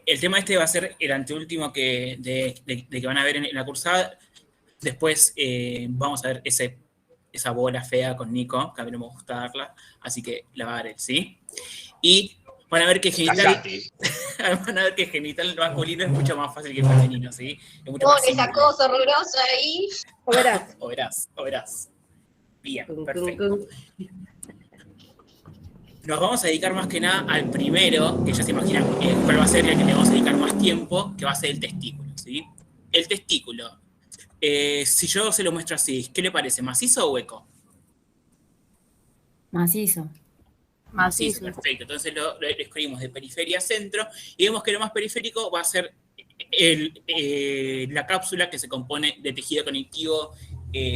El tema este va a ser el anteúltimo de que van a ver en la cursada. Después vamos a ver esa bola fea con Nico, que a mí no me gusta darla, así que la va a dar él, ¿sí? Y van a ver que genital, van a ver que genital masculino es mucho más fácil que femenino, ¿sí? Es mucho Pon más esa simple. cosa horrorosa ahí. O verás. O verás. Bien, perfecto. Nos vamos a dedicar más que nada al primero, que ya se imaginan cuál va a ser el que le vamos a dedicar más tiempo, que va a ser el testículo, ¿sí? El testículo. Si yo se lo muestro así, ¿qué le parece? ¿Macizo o hueco? Macizo. Macizo, perfecto. Entonces lo escribimos de periferia a centro y vemos que lo más periférico va a ser la cápsula que se compone de tejido conectivo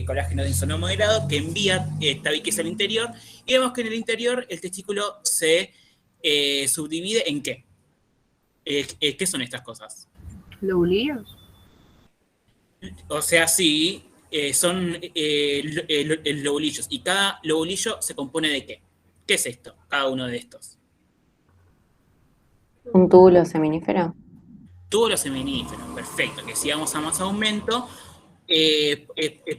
colágeno denso no moderado que envía tabiques al interior y vemos que en el interior el testículo se subdivide en ¿qué? ¿Qué son estas cosas? ¿Lobulillos? O sea, sí, son lobulillos y cada lobulillo se compone de ¿qué? ¿Qué es esto? Cada uno de estos. Un túbulo seminífero. Túbulo seminífero, perfecto. Que si vamos a más aumento,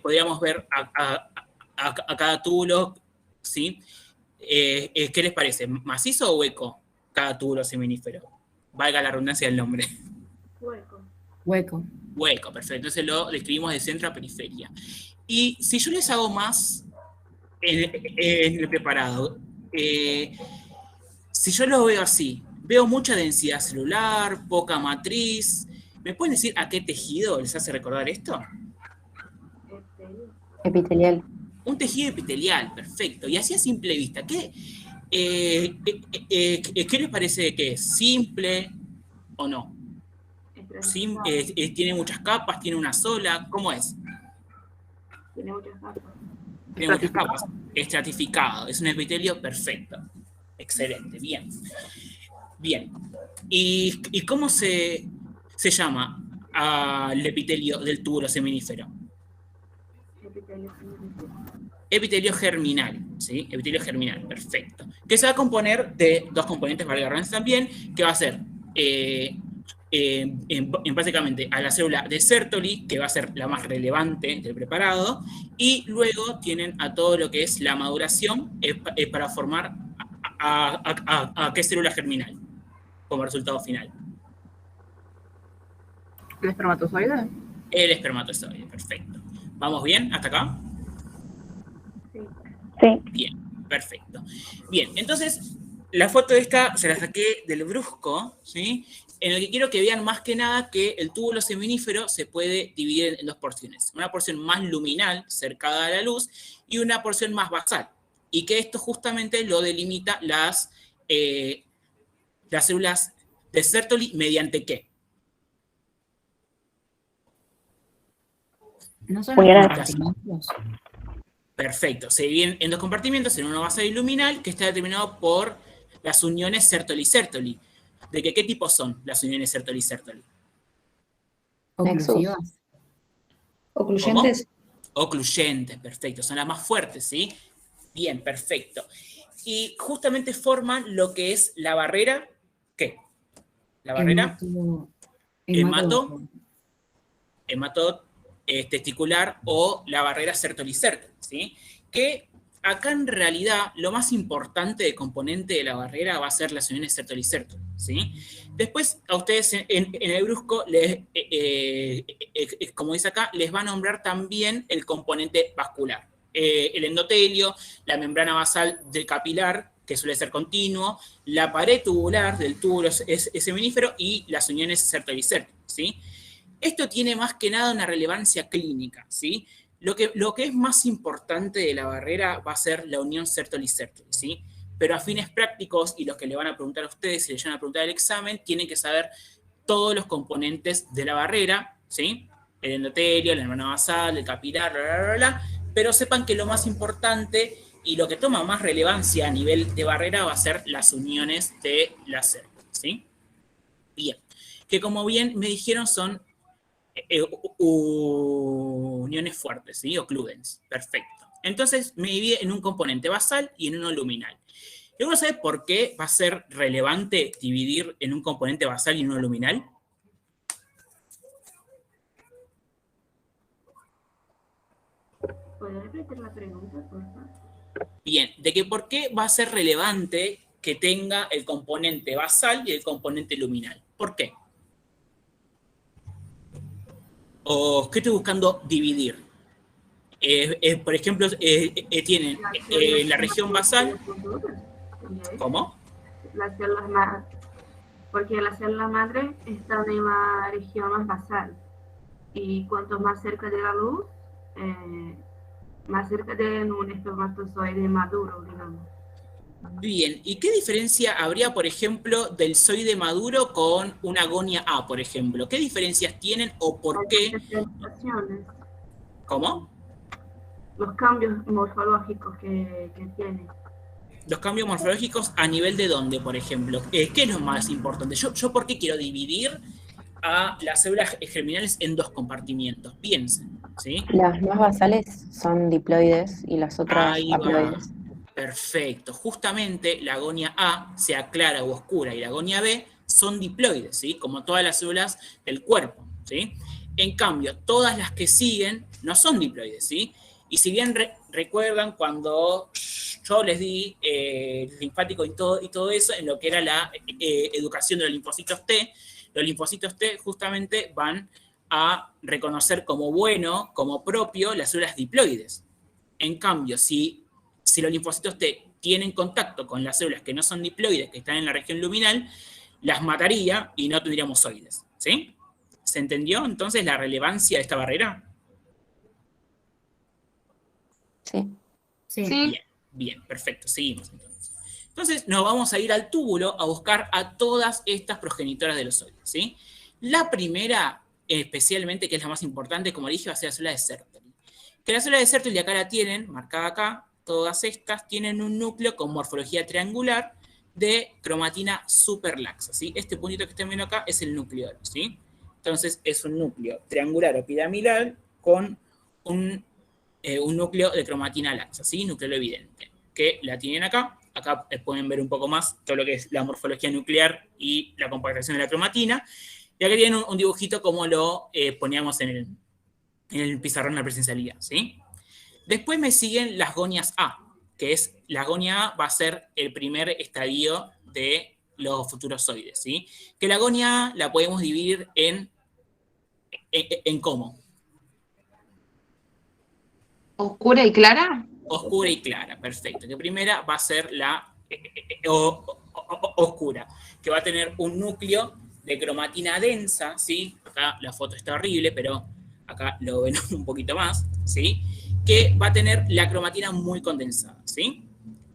podríamos ver a cada túbulo, ¿sí? ¿Qué les parece? ¿Macizo o hueco cada túbulo seminífero? Valga la redundancia del nombre. Hueco. Hueco. Hueco, perfecto. Entonces lo describimos de centro a periferia. Y si yo les hago más en el preparado, si yo lo veo así, veo mucha densidad celular, poca matriz, ¿me pueden decir a qué tejido les hace recordar esto? Epitelial. Un tejido epitelial, perfecto. Y así a simple vista, ¿qué les parece que es? ¿Simple o no? ¿Tiene muchas capas? ¿Tiene una sola? ¿Cómo es? Tiene muchas capas. Tiene muchas capas. Estratificado. Es un epitelio perfecto. Excelente, bien. Bien. ¿Y cómo se llama al epitelio del túbulo seminífero? Epitelio germinal, ¿sí? Epitelio germinal, perfecto. Que se va a componer de dos componentes, valga la redundancia también, que va a ser básicamente a la célula de Sertoli, que va a ser la más relevante del preparado, y luego tienen a todo lo que es la maduración para formar a qué célula germinal como resultado final. ¿El espermatozoide? El espermatozoide, perfecto. ¿Vamos bien hasta acá? Sí. Bien, perfecto. Bien, entonces la foto esta se la saqué del Brusco, ¿sí? En el que quiero que vean más que nada que el túbulo seminífero se puede dividir en dos porciones. Una porción más luminal, cercada a la luz, y una porción más basal. Y que esto justamente lo delimita las células de Sertoli mediante ¿qué? ¿No son Muy los grande. compartimentos? Perfecto. Se dividen en dos compartimentos, en uno basal y luminal, que está determinado por las uniones Sertoli-Sertoli. ¿De qué tipo son las uniones Sertoli-Sertoli? Oclusivas. ¿Ocluyentes? Ocluyentes, perfecto. Son las más fuertes, ¿sí? Bien, perfecto. Y justamente forman lo que es la barrera, ¿qué? La barrera hemato testicular o la barrera Sertoli-Sertoli, ¿sí? Que acá en realidad lo más importante de componente de la barrera va a ser las uniones Sertoli-Sertoli, ¿sí? Después a ustedes en el Brusco, como dice acá, les va a nombrar también el componente vascular. El endotelio, la membrana basal del capilar, que suele ser continuo, la pared tubular del túbulo seminífero y las uniones Sertoli-Sertoli, ¿sí? Esto tiene más que nada una relevancia clínica, ¿sí? Lo que es más importante de la barrera va a ser la unión Sertoli-Sertoli, ¿sí? Pero a fines prácticos, y los que le van a preguntar a ustedes, si le van a preguntar el examen, tienen que saber todos los componentes de la barrera, ¿sí? El endotelio, la membrana basal, el capilar, bla, bla, bla, bla, pero sepan que lo más importante y lo que toma más relevancia a nivel de barrera va a ser las uniones de la Sertoli, ¿sí? Bien. Que como bien me dijeron son uniones fuertes, ¿sí? Occludens. Perfecto. Entonces me divide en un componente basal y en uno luminal. ¿Alguno sabe por qué va a ser relevante dividir en un componente basal y uno luminal? ¿Puedes repetir la pregunta, por favor? Bien, de que por qué va a ser relevante que tenga el componente basal y el componente luminal. ¿Por qué? ¿O qué estoy buscando dividir? Por ejemplo, tienen la región basal. ¿Cómo? Las células madre, porque las células madre están en la región más basal. Y cuanto más cerca de la luz, más cerca de un espermatozoide maduro, digamos. Bien, ¿y qué diferencia habría, por ejemplo, del zoide maduro con una agonia A, por ejemplo? ¿Qué diferencias tienen o por qué? ¿Cómo? Los cambios morfológicos que tiene. Los cambios morfológicos a nivel de dónde, por ejemplo. ¿Qué es lo más importante? Yo ¿por qué quiero dividir a las células germinales en dos compartimientos? Piensen, ¿sí? Las más basales son diploides y las otras Ahí va. haploides. Perfecto. Justamente la agonia A, sea clara u oscura, y la agonia B son diploides, ¿sí? Como todas las células del cuerpo, ¿sí? En cambio, todas las que siguen no son diploides, ¿sí? Y si bien recuerdan cuando yo les di linfático y todo eso, en lo que era la educación de los linfocitos T justamente van a reconocer como bueno, como propio, las células diploides. En cambio, si los linfocitos T tienen contacto con las células que no son diploides, que están en la región luminal, las mataría y no tendríamos zoides, ¿sí? ¿Se entendió entonces la relevancia de esta barrera? Sí. Bien, bien, perfecto, seguimos entonces. Entonces nos vamos a ir al túbulo a buscar a todas estas progenitoras de los zoides, ¿sí? La primera, especialmente, que es la más importante, como dije, va a ser la célula de Sertoli. Que la célula de Sertoli acá la tienen, marcada acá, todas estas tienen un núcleo con morfología triangular de cromatina superlaxa, ¿sí? Este puntito que están viendo acá es el nucleolo, ¿sí? Entonces es un núcleo triangular o piramidal con un núcleo de cromatina laxa, ¿sí? Núcleo evidente, que la tienen acá. Acá pueden ver un poco más todo lo que es la morfología nuclear y la compactación de la cromatina. Y acá tienen un dibujito como lo poníamos en el pizarrón de la presencialidad, ¿sí? Después me siguen las gonias A, que es, la agonia A va a ser el primer estadio de los futurozoides, ¿sí? Que la agonia A la podemos dividir en ¿cómo? ¿Oscura y clara? Oscura y clara, perfecto. Que primera va a ser la oscura, que va a tener un núcleo de cromatina densa, ¿sí? Acá la foto está horrible, pero acá lo ven un poquito más, ¿sí? Que va a tener la cromatina muy condensada, ¿sí?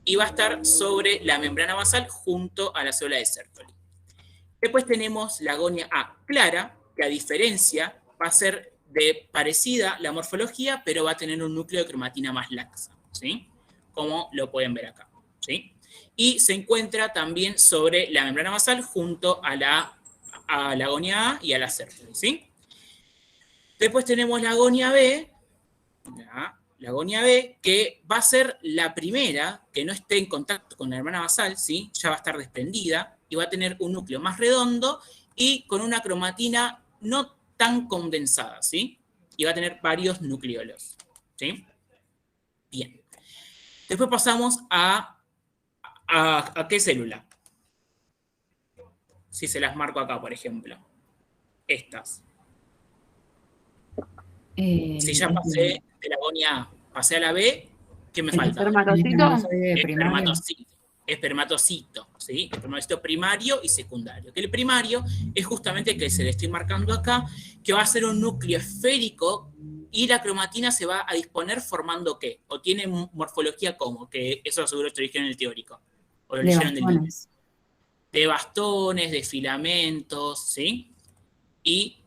Y va a estar sobre la membrana basal junto a la célula de Sertoli. Después tenemos la agonia A clara, que a diferencia va a ser parecida la morfología, pero va a tener un núcleo de cromatina más laxa, ¿sí? Como lo pueden ver acá, ¿sí? Y se encuentra también sobre la membrana basal junto a la agonia A y a la Sertoli, ¿sí? Después tenemos la agonia B, la agonia B, que va a ser la primera que no esté en contacto con la membrana basal, ¿sí? Ya va a estar desprendida y va a tener un núcleo más redondo y con una cromatina no tan condensada, ¿sí? Y va a tener varios nucleolos, ¿sí? Bien. Después pasamos ¿a qué célula? Si se las marco acá, por ejemplo. Estas. Si ya pasé de la agonia A, pasé a la B, ¿qué me falta? Espermatocito, ¿sí? Espermatocito primario y secundario. Que el primario es justamente el que se le estoy marcando acá, que va a ser un núcleo esférico y la cromatina se va a disponer formando ¿qué? O tiene morfología como, que eso seguro lo dijeron en el teórico. O lo leyeron del libro. De bastones, de filamentos, ¿sí? Y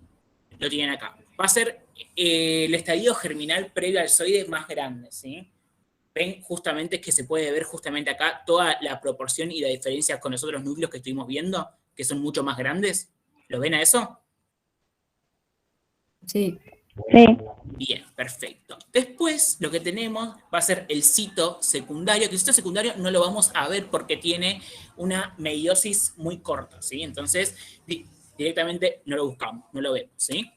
lo tienen acá. Va a ser el estadio germinal previo al zoide más grande, ¿sí? Ven justamente que se puede ver justamente acá toda la proporción y la diferencia con los otros núcleos que estuvimos viendo, que son mucho más grandes. ¿Lo ven a eso? Sí. Sí. Bien, perfecto. Después lo que tenemos va a ser el cito secundario, que el cito secundario no lo vamos a ver porque tiene una meiosis muy corta, ¿sí? Entonces, directamente no lo buscamos, no lo vemos, ¿sí?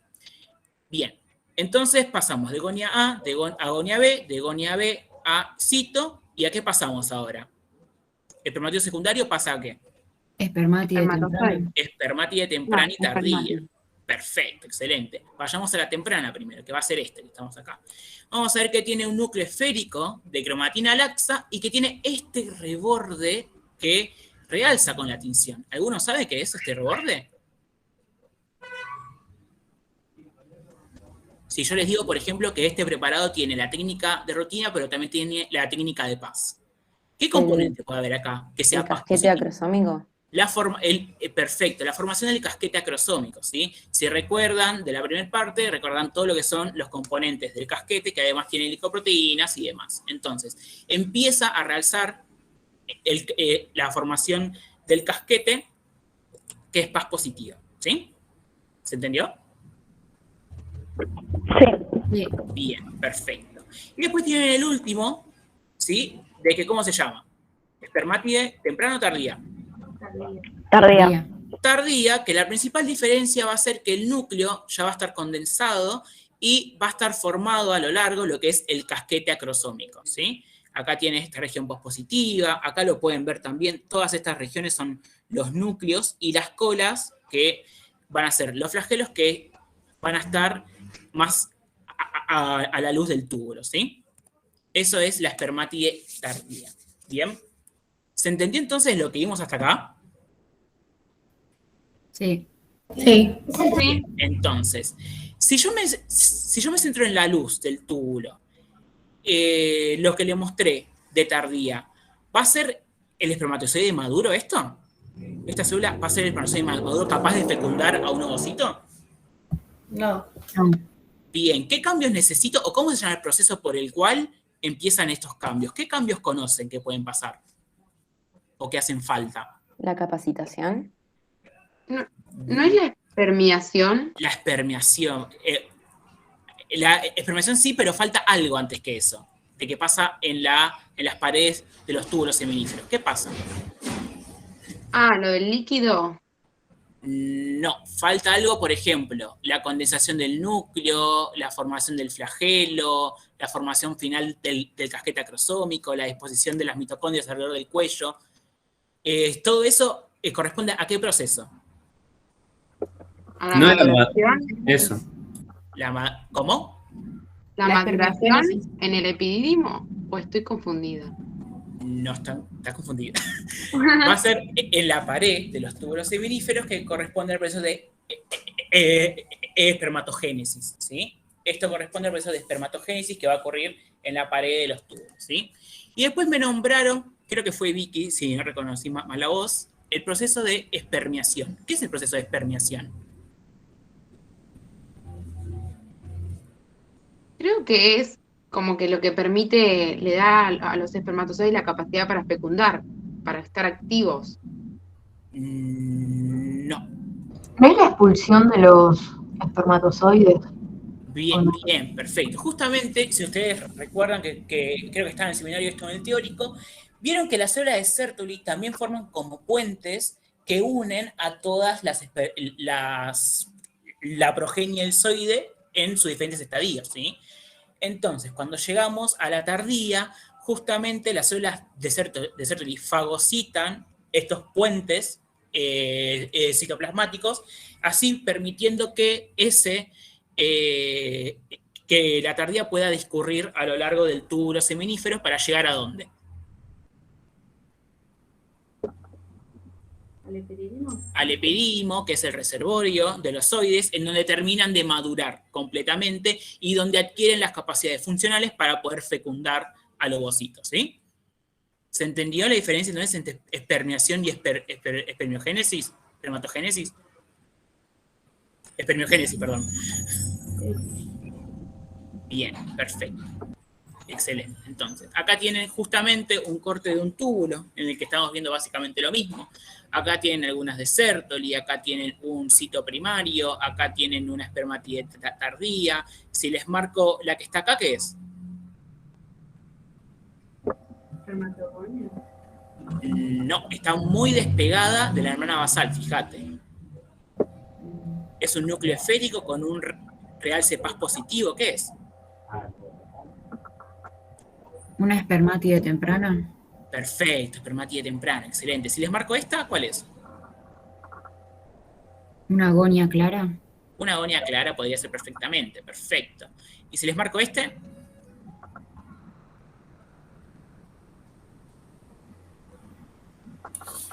Bien, entonces pasamos de gonia A, a gonia B, de gonia B a cito, ¿y a qué pasamos ahora? ¿El espermatio secundario pasa a qué? Espermatide temprana. Espermatide temprana y tardía. Espermatide. Perfecto, excelente. Vayamos a la temprana primero, que va a ser este que estamos acá. Vamos a ver que tiene un núcleo esférico de cromatina laxa y que tiene este reborde que realza con la tinción. ¿Alguno sabe qué es este reborde? Si yo les digo, por ejemplo, que este preparado tiene la técnica de rutina, pero también tiene la técnica de paz. ¿Qué componente puede haber acá que sea ¿El paz casquete positivo? acrosómico? Perfecto, la formación del casquete acrosómico, ¿sí? Si recuerdan de la primera parte, recuerdan todo lo que son los componentes del casquete, que además tiene glicoproteínas y demás. Entonces, empieza a realzar la formación del casquete, que es paz positiva, ¿sí? ¿Se entendió? Sí. Bien, perfecto. Y después tienen el último, ¿sí? De que, ¿cómo se llama? Espermatide temprana o tardía. Tardía. Tardía, que la principal diferencia va a ser que el núcleo ya va a estar condensado y va a estar formado a lo largo lo que es el casquete acrosómico, ¿sí? Acá tiene esta región pospositiva, acá lo pueden ver también, todas estas regiones son los núcleos y las colas que van a ser los flagelos que van a estar más a la luz del túbulo, ¿sí? Eso es la espermatide tardía, ¿bien? ¿Se entendió entonces lo que vimos hasta acá? Sí. Sí. Sí. Entonces, si yo me centro en la luz del túbulo, lo que le mostré de tardía, ¿va a ser el espermatozoide maduro esto? ¿Esta célula va a ser el espermatozoide maduro capaz de fecundar a un ovocito? No. Bien, ¿qué cambios necesito o cómo se llama el proceso por el cual empiezan estos cambios? ¿Qué cambios conocen que pueden pasar o que hacen falta? ¿La capacitación? ¿No es la espermiación? La espermiación. La espermiación sí, pero falta algo antes que eso. De qué pasa en las paredes de los túbulos seminíferos. ¿Qué pasa? Ah, lo del líquido. No, falta algo, por ejemplo, la condensación del núcleo, la formación del flagelo, la formación final del casquete acrosómico, la disposición de las mitocondrias alrededor del cuello. Todo eso corresponde a qué proceso? A la No era maduración. eso. ¿Cómo? ¿La La maduración espermogénesis. en el epididimo? ¿O estoy confundida? No está confundida. Va a ser en la pared de los túbulos seminíferos que corresponde al proceso de espermatogénesis, ¿sí? Esto corresponde al proceso de espermatogénesis que va a ocurrir en la pared de los túbulos, ¿sí? Y después me nombraron, creo que fue Vicky, si no reconocí mal la voz, el proceso de espermiación. ¿Qué es el proceso de espermiación? Creo que es como que lo que permite, le da a los espermatozoides la capacidad para fecundar, para estar activos. No. ¿No es la expulsión de los espermatozoides? Bien, bien, perfecto. Justamente, si ustedes recuerdan que creo que está en el seminario esto en el teórico, vieron que las células de Sertoli también forman como puentes que unen a todas la progenie del zoide en sus diferentes estadios, ¿sí? Entonces, cuando llegamos a la tardía, justamente las células de Sertoli fagocitan estos puentes citoplasmáticos, así permitiendo que que la tardía pueda discurrir a lo largo del túbulo seminífero para llegar a ¿dónde? ¿Al epididimo? Al epididimo, que es el reservorio de los zoides, en donde terminan de madurar completamente y donde adquieren las capacidades funcionales para poder fecundar al ovocito, ¿sí? ¿Se entendió la diferencia entonces entre espermiación y espermiogénesis? ¿Espermatogénesis? Espermiogénesis, perdón. Bien, perfecto. Excelente. Entonces, acá tienen justamente un corte de un túbulo en el que estamos viendo básicamente lo mismo. Acá tienen algunas de Sertoli, acá tienen un cito primario, acá tienen una espermatide tardía. Si les marco la que está acá, ¿qué es? Espermatogonia. No, está muy despegada de la membrana basal, fíjate. Es un núcleo esférico con un realce Paz positivo, ¿qué es? Una espermátide temprana. Perfecto, espermatide temprana, excelente. Si les marco esta, ¿cuál es? Una agonia clara. Una agonia clara podría ser perfectamente, perfecto. Y si les marco este,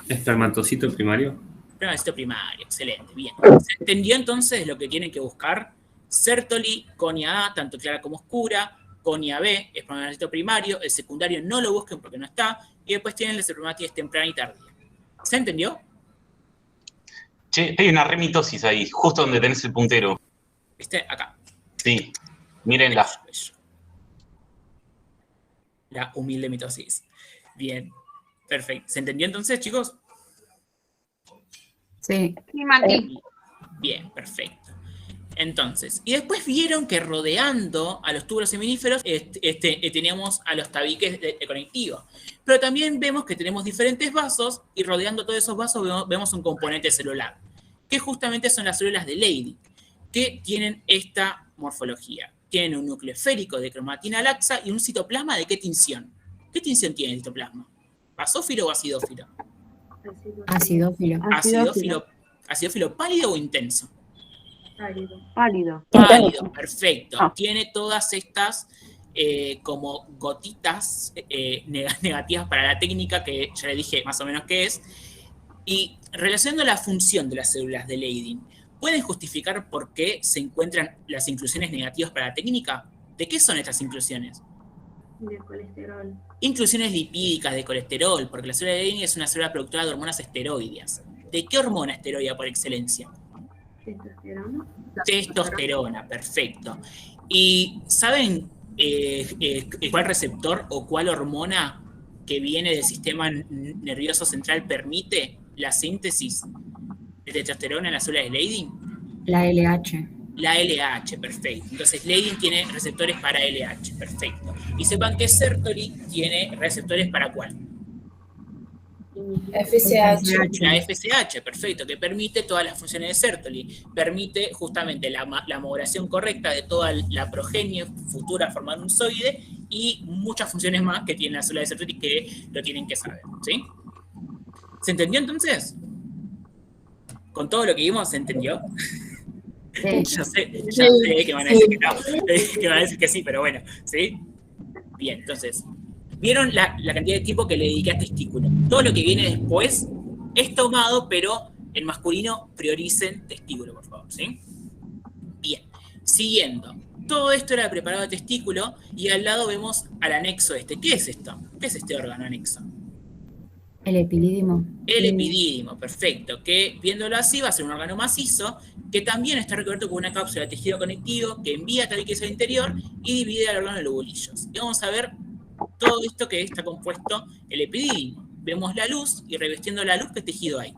Espermatocito primario. espermatozoide primario, excelente, bien. ¿Se entendió entonces lo que tienen que buscar? Sertoli, conia A, tanto clara como oscura, conia B, espermatozoide primario, el secundario no lo busquen porque no está, y después tienen las espermatides temprana y tardía. ¿Se entendió? Che, hay una remitosis ahí, justo donde tenés el puntero. ¿Viste? Acá. Sí, mírenla. Eso. La humilde mitosis. Bien, perfecto. ¿Se entendió entonces, chicos? Sí. Sí, Mati. Bien, perfecto. Entonces, y después vieron que rodeando a los túbulos seminíferos teníamos a los tabiques de conectivo. Pero también vemos que tenemos diferentes vasos y rodeando todos esos vasos vemos un componente celular, que justamente son las células de Leydig, que tienen esta morfología. Tienen un núcleo esférico de cromatina laxa y un citoplasma de ¿qué tinción? ¿Qué tinción tiene el citoplasma? ¿Basófilo o acidófilo? Acidófilo. ¿Acidófilo pálido o intenso? Pálido. Pálido, perfecto. Ah. Tiene todas estas como gotitas negativas para la técnica, que ya le dije más o menos qué es. Y relacionando la función de las células de Leydig, ¿pueden justificar por qué se encuentran las inclusiones negativas para la técnica? ¿De qué son estas inclusiones? De colesterol. Inclusiones lipídicas de colesterol, porque la célula de Leydig es una célula productora de hormonas esteroideas. ¿De qué hormona esteroidea por excelencia? Testosterona. Testosterona, perfecto. ¿Y saben cuál receptor o cuál hormona que viene del sistema nervioso central permite la síntesis de testosterona en las células de Leydig? La LH. La LH, perfecto. Entonces Leydig tiene receptores para LH, perfecto. Y sepan que Sertoli tiene receptores para ¿cuál? FSH. La FSH, perfecto, que permite todas las funciones de Sertoli. Permite justamente la maduración correcta de toda la progenie futura a formar un zoide y muchas funciones más que tiene la célula de Sertoli que lo tienen que saber, ¿sí? ¿Se entendió entonces? Con todo lo que vimos, ¿se entendió? Sí. Ya sé que van a decir que no, que van a decir que sí, pero bueno, ¿sí? Bien, entonces, vieron la cantidad de tiempo que le dediqué a testículo. Todo lo que viene después es tomado, pero en masculino prioricen testículo, por favor, ¿sí? Bien, siguiendo. Todo esto era preparado de testículo y al lado vemos al anexo este. ¿Qué es esto? ¿Qué es este órgano anexo? El epidídimo. El epidídimo, perfecto, que viéndolo así va a ser un órgano macizo que también está recubierto con una cápsula de tejido conectivo que envía tabiques al interior y divide al órgano en lobulillos. Y vamos a ver todo esto que está compuesto el epidídimo. Vemos la luz y revestiendo la luz, ¿qué tejido hay?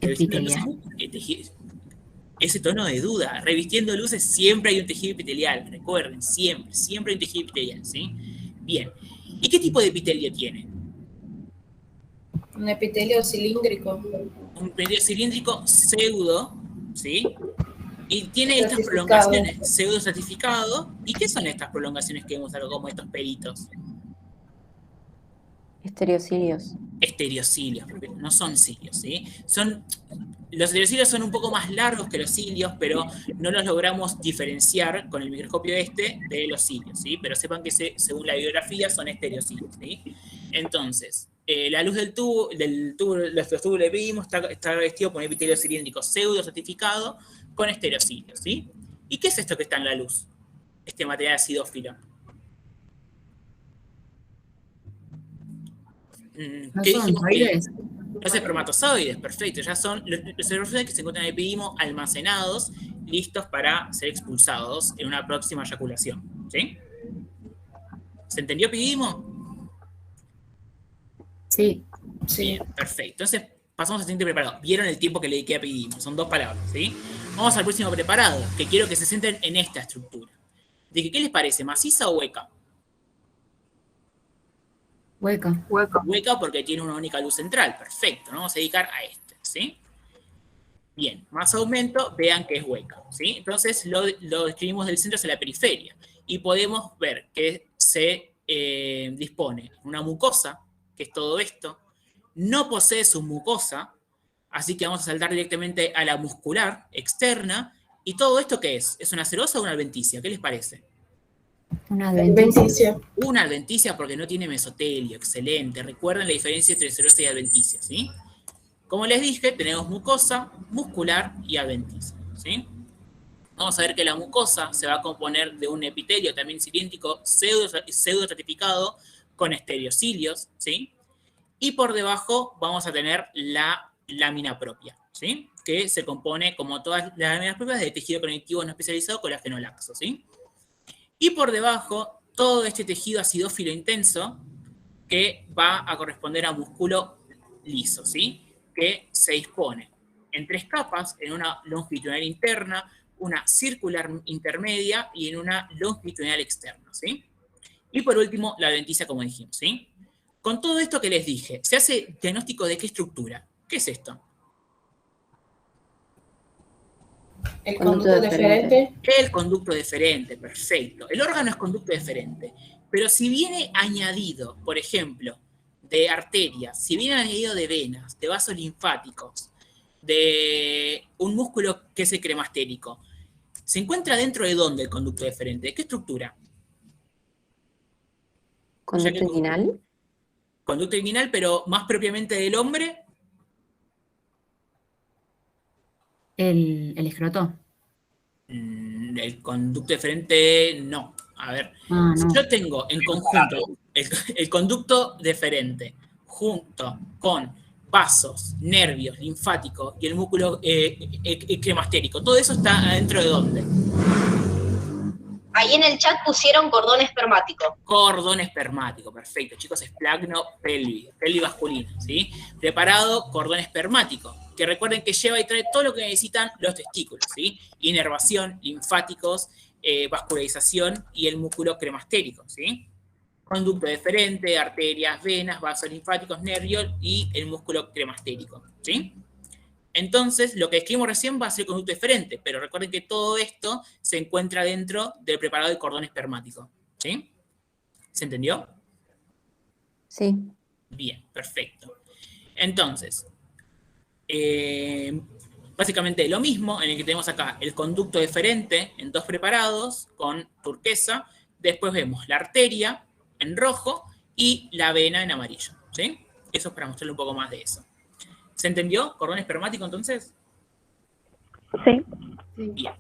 Epitelial. Ese tono de duda. Revistiendo luces siempre hay un tejido epitelial. Recuerden, siempre hay un tejido epitelial, ¿sí? Bien. ¿Y qué tipo de epitelio tiene? Un epitelio cilíndrico. Un epitelio cilíndrico pseudo, ¿sí? Y tiene estas Estratificado. prolongaciones pseudo estratificado. ¿Y qué son estas prolongaciones que vemos algo como estos pelitos? Estereocilios. Estereocilios, no son cilios, ¿sí? Los estereocilios son un poco más largos que los cilios, pero no los logramos diferenciar con el microscopio de los cilios, ¿sí? Pero sepan que según la bibliografía son estereocilios, ¿sí? Entonces, la luz del tubo, los túbulos de epidídimo está revestido por un epitelio cilíndrico pseudo estratificado con estereocilios, ¿sí? ¿Y qué es esto que está en la luz? Este material acidófilo. ¿No ¿Qué son dijimos zoides? Los espermatozoides, perfecto. Ya son los espermatozoides que se encuentran en el epidídimo almacenados listos para ser expulsados en una próxima eyaculación. ¿Sí? ¿Se entendió, Epididimo? Sí. Bien, perfecto. Entonces, pasamos al siguiente preparado. Vieron el tiempo que le dediqué a Epididimo. Son 2 palabras, ¿sí? Vamos al próximo preparado, que quiero que se centren en esta estructura. De que, ¿qué les parece? ¿Maciza o hueca? Hueca. Hueca porque tiene una única luz central. Perfecto. Nos vamos a dedicar a este, ¿sí? Bien, más aumento, vean que es hueca, ¿sí? Entonces lo describimos del centro hacia la periferia. Y podemos ver que se dispone una mucosa, que es todo esto. No posee su mucosa, así que vamos a saltar directamente a la muscular externa. ¿Y todo esto qué es? ¿Es una serosa o una adventicia? ¿Qué les parece? Una adventicia. Una adventicia porque no tiene mesotelio, excelente. Recuerden la diferencia entre serosa y adventicia, ¿sí? Como les dije, tenemos mucosa, muscular y adventicia, ¿sí? Vamos a ver que la mucosa se va a componer de un epitelio también cilíndrico pseudo-estratificado con estereocilios, ¿sí? Y por debajo vamos a tener la lámina propia, ¿sí? Que se compone, como todas las láminas propias, de tejido conectivo no especializado colágeno laxo, ¿sí? Y por debajo, todo este tejido acidófilo intenso que va a corresponder a músculo liso, ¿sí? Que se dispone en 3 capas, en una longitudinal interna, una circular intermedia y en una longitudinal externa, ¿sí? Y por último, la adventicia, como dijimos, ¿sí? Con todo esto que les dije, ¿se hace diagnóstico de qué estructura? ¿Qué es esto? El conducto deferente. El conducto deferente, perfecto. El órgano es conducto deferente. Pero si viene añadido, por ejemplo, de arterias, si viene añadido de venas, de vasos linfáticos, de un músculo que es el cremastérico, ¿se encuentra dentro de dónde el conducto deferente? ¿De qué estructura? ¿Conducto inguinal? Conducto inguinal, pero más propiamente del hombre. El escroto. El conducto deferente, no. A ver, Ah, si no. yo tengo en conjunto el conducto deferente junto con vasos, nervios, linfáticos y el músculo cremastérico, ¿todo eso está adentro de dónde? Ahí en el chat pusieron cordón espermático. Cordón espermático, perfecto. Chicos, esplagno pelvis masculino, ¿sí? Preparado cordón espermático, que recuerden que lleva y trae todo lo que necesitan los testículos, ¿sí? Inervación, linfáticos, vascularización y el músculo cremastérico, ¿sí? Conducto deferente, arterias, venas, vasos linfáticos, nervios y el músculo cremastérico, ¿sí? Entonces, lo que escribimos recién va a ser conducto deferente, pero recuerden que todo esto se encuentra dentro del preparado de cordón espermático, ¿sí? ¿Se entendió? Sí. Bien, perfecto. Entonces, básicamente lo mismo, en el que tenemos acá el conducto deferente en 2 preparados con turquesa, después vemos la arteria en rojo y la vena en amarillo, ¿sí? Eso es para mostrarle un poco más de eso. ¿Se entendió? ¿Cordón espermático entonces? Sí. Bien.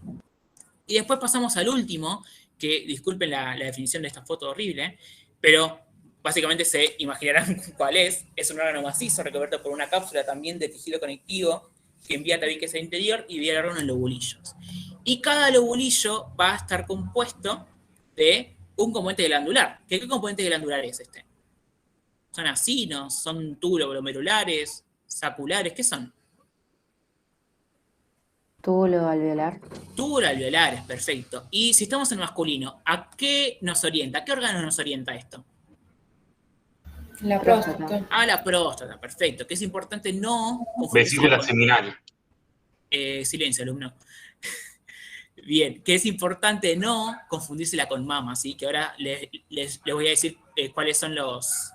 Y después pasamos al último, que disculpen la definición de esta foto horrible, pero básicamente se imaginarán cuál es. Es un órgano macizo recubierto por una cápsula también de tejido conectivo que envía tabiques al interior y divide el órgano en lobulillos. Y cada lobulillo va a estar compuesto de un componente glandular. ¿Qué componente glandular es este? ¿Son acinos? ¿Son túbulo-glomerulares? ¿Saculares? ¿Qué son? Túbulo alveolar. Túbulo alveolares, perfecto. Y si estamos en masculino, ¿a qué nos orienta? ¿A qué órgano nos orienta esto? La próstata. A la próstata, perfecto. Que es importante no confundirse Vesícula con... seminal. Silencio, alumno. Bien, que es importante no confundírsela con mama, ¿sí? Que ahora les voy a decir cuáles son las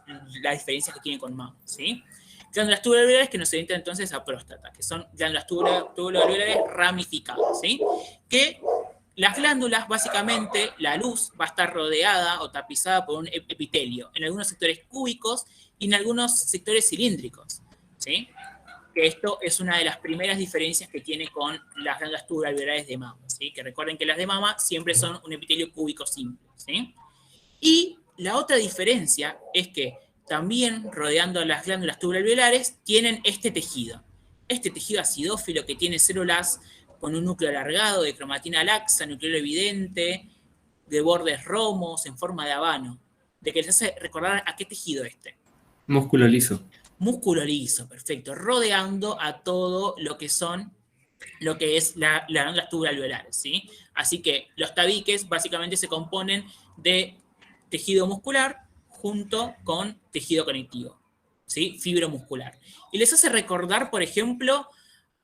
diferencias que tienen con mama, ¿sí? Glándulas tubuloalveolares que nos orientan entonces a próstata, que son glándulas tubuloalveolares ramificadas, ¿sí? Que las glándulas, básicamente, la luz va a estar rodeada o tapizada por un epitelio, en algunos sectores cúbicos y en algunos sectores cilíndricos, ¿sí? Que esto es una de las primeras diferencias que tiene con las glándulas tubuloalveolares de mama, ¿sí? Que recuerden que las de mama siempre son un epitelio cúbico simple, ¿sí? Y la otra diferencia es que también rodeando las glándulas tubuloalveolares tienen este tejido acidófilo que tiene células con un núcleo alargado, de cromatina laxa, nucleolo evidente, de bordes romos, en forma de habano. De que les hace recordar a qué tejido este. Músculo liso. Músculo liso, perfecto. Rodeando a todo lo que es las glándulas tubuloalveolares, ¿sí? Así que los tabiques básicamente se componen de tejido muscular junto con tejido conectivo, ¿sí? Fibromuscular. Y les hace recordar, por ejemplo,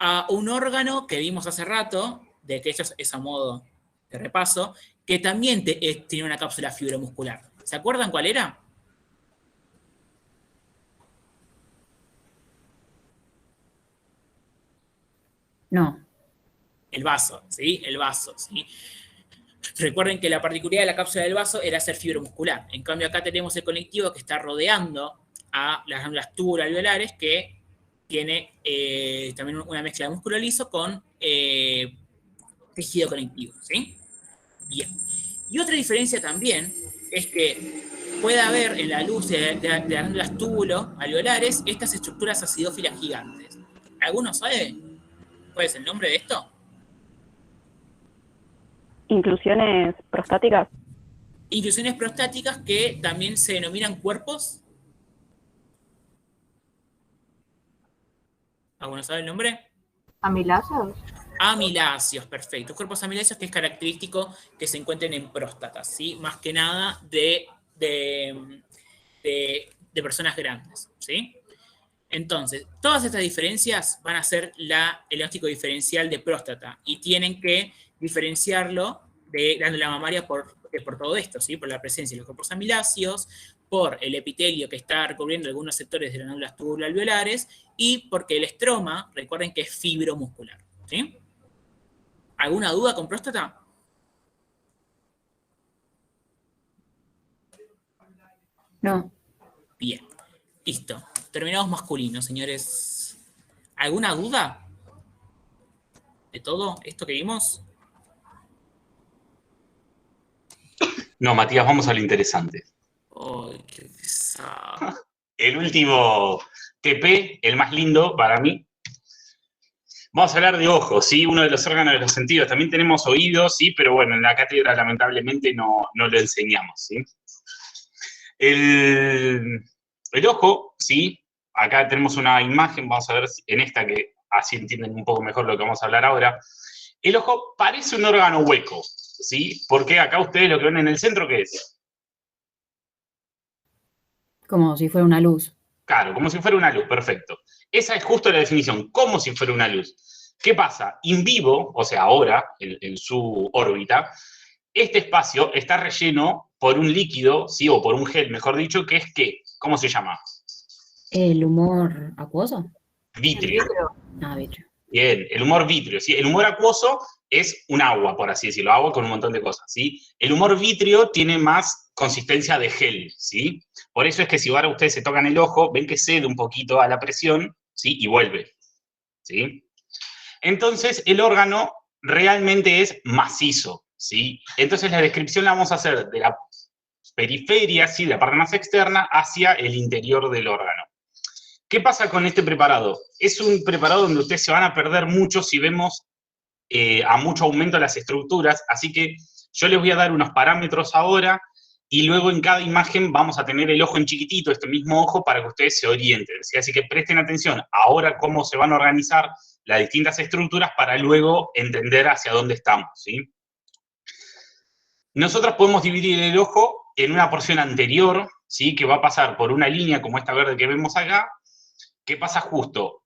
a un órgano que vimos hace rato, de que es a modo de repaso, que también tiene una cápsula fibromuscular. ¿Se acuerdan cuál era? No. El vaso, ¿sí? El vaso, ¿sí? Recuerden que la particularidad de la cápsula del vaso era ser fibromuscular. En cambio, acá tenemos el conectivo que está rodeando a las glándulas tubuloalveolares, que tiene también una mezcla de músculo liso con tejido conectivo, ¿sí? Bien. Y otra diferencia también es que puede haber en la luz de las glándulas tubuloalveolares estas estructuras acidófilas gigantes. ¿Alguno sabe cuál es el nombre de esto? Inclusiones prostáticas. Inclusiones prostáticas que también se denominan cuerpos. ¿Alguno sabe el nombre? ¿Amiláceos? Amiláceos, perfecto. Cuerpos amiláceos, que es característico que se encuentren en próstatas, ¿sí? Más que nada de personas grandes, ¿sí? Entonces, todas estas diferencias van a ser el diagnóstico diferencial de próstata y tienen que diferenciarlo de glándula mamaria por todo esto, ¿sí? Por la presencia de los cuerpos amiláceos, por el epitelio que está recubriendo algunos sectores de las glándulas tubuloalveolares y porque el estroma, recuerden que es fibromuscular, ¿sí? ¿Alguna duda con próstata? No. Bien, listo. Terminamos masculinos, señores. ¿Alguna duda de todo esto que vimos? No, Matías, vamos a lo interesante. ¡Ay, qué pesado! El último TP, el más lindo para mí. Vamos a hablar de ojos, ¿sí? Uno de los órganos de los sentidos. También tenemos oídos, ¿sí? Pero bueno, en la cátedra lamentablemente no lo enseñamos, ¿sí? El ojo, ¿sí? Acá tenemos una imagen, vamos a ver en esta que así entienden un poco mejor lo que vamos a hablar ahora. El ojo parece un órgano hueco, ¿sí? Porque acá ustedes lo que ven en el centro, ¿qué es? Como si fuera una luz. Claro, como si fuera una luz, perfecto. Esa es justo la definición, como si fuera una luz. ¿Qué pasa? In vivo, o sea, ahora, en su órbita, este espacio está relleno por un líquido, ¿sí? O por un gel, mejor dicho, que es ¿qué? ¿Cómo se llama? ¿El humor acuoso? Vitrio. Ah, vitrio. Bien, el humor vitrio, ¿sí? El humor acuoso es un agua, por así decirlo, agua con un montón de cosas, ¿sí? El humor vitrio tiene más consistencia de gel, ¿sí? Por eso es que si ahora ustedes se tocan el ojo, ven que cede un poquito a la presión, ¿sí? Y vuelve, ¿sí? Entonces, el órgano realmente es macizo, ¿sí? Entonces, la descripción la vamos a hacer de la periferia, ¿sí? De la parte más externa, hacia el interior del órgano. ¿Qué pasa con este preparado? Es un preparado donde ustedes se van a perder mucho si vemos a mucho aumento las estructuras, así que yo les voy a dar unos parámetros ahora y luego en cada imagen vamos a tener el ojo en chiquitito, este mismo ojo, para que ustedes se orienten, ¿sí? Así que presten atención ahora cómo se van a organizar las distintas estructuras para luego entender hacia dónde estamos, ¿sí? Nosotros podemos dividir el ojo en una porción anterior, ¿sí? Que va a pasar por una línea como esta verde que vemos acá, que pasa justo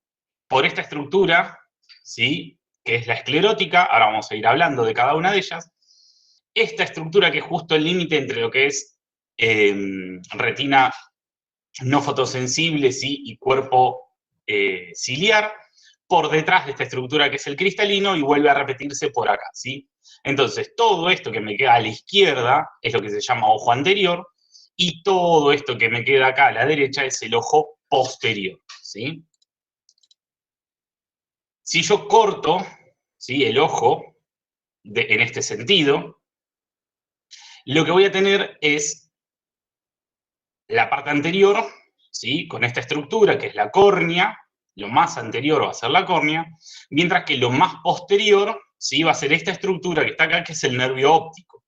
por esta estructura, ¿sí? Que es la esclerótica, ahora vamos a ir hablando de cada una de ellas. Esta estructura que es justo el límite entre lo que es retina no fotosensible, ¿sí? Y cuerpo ciliar, por detrás de esta estructura que es el cristalino y vuelve a repetirse por acá, ¿sí? Entonces, todo esto que me queda a la izquierda es lo que se llama ojo anterior y todo esto que me queda acá a la derecha es el ojo posterior, ¿sí? Si yo corto, ¿sí? El ojo en este sentido, lo que voy a tener es la parte anterior, ¿sí? Con esta estructura que es la córnea, lo más anterior va a ser la córnea, mientras que lo más posterior ¿sí? Va a ser esta estructura que está acá, que es el nervio óptico,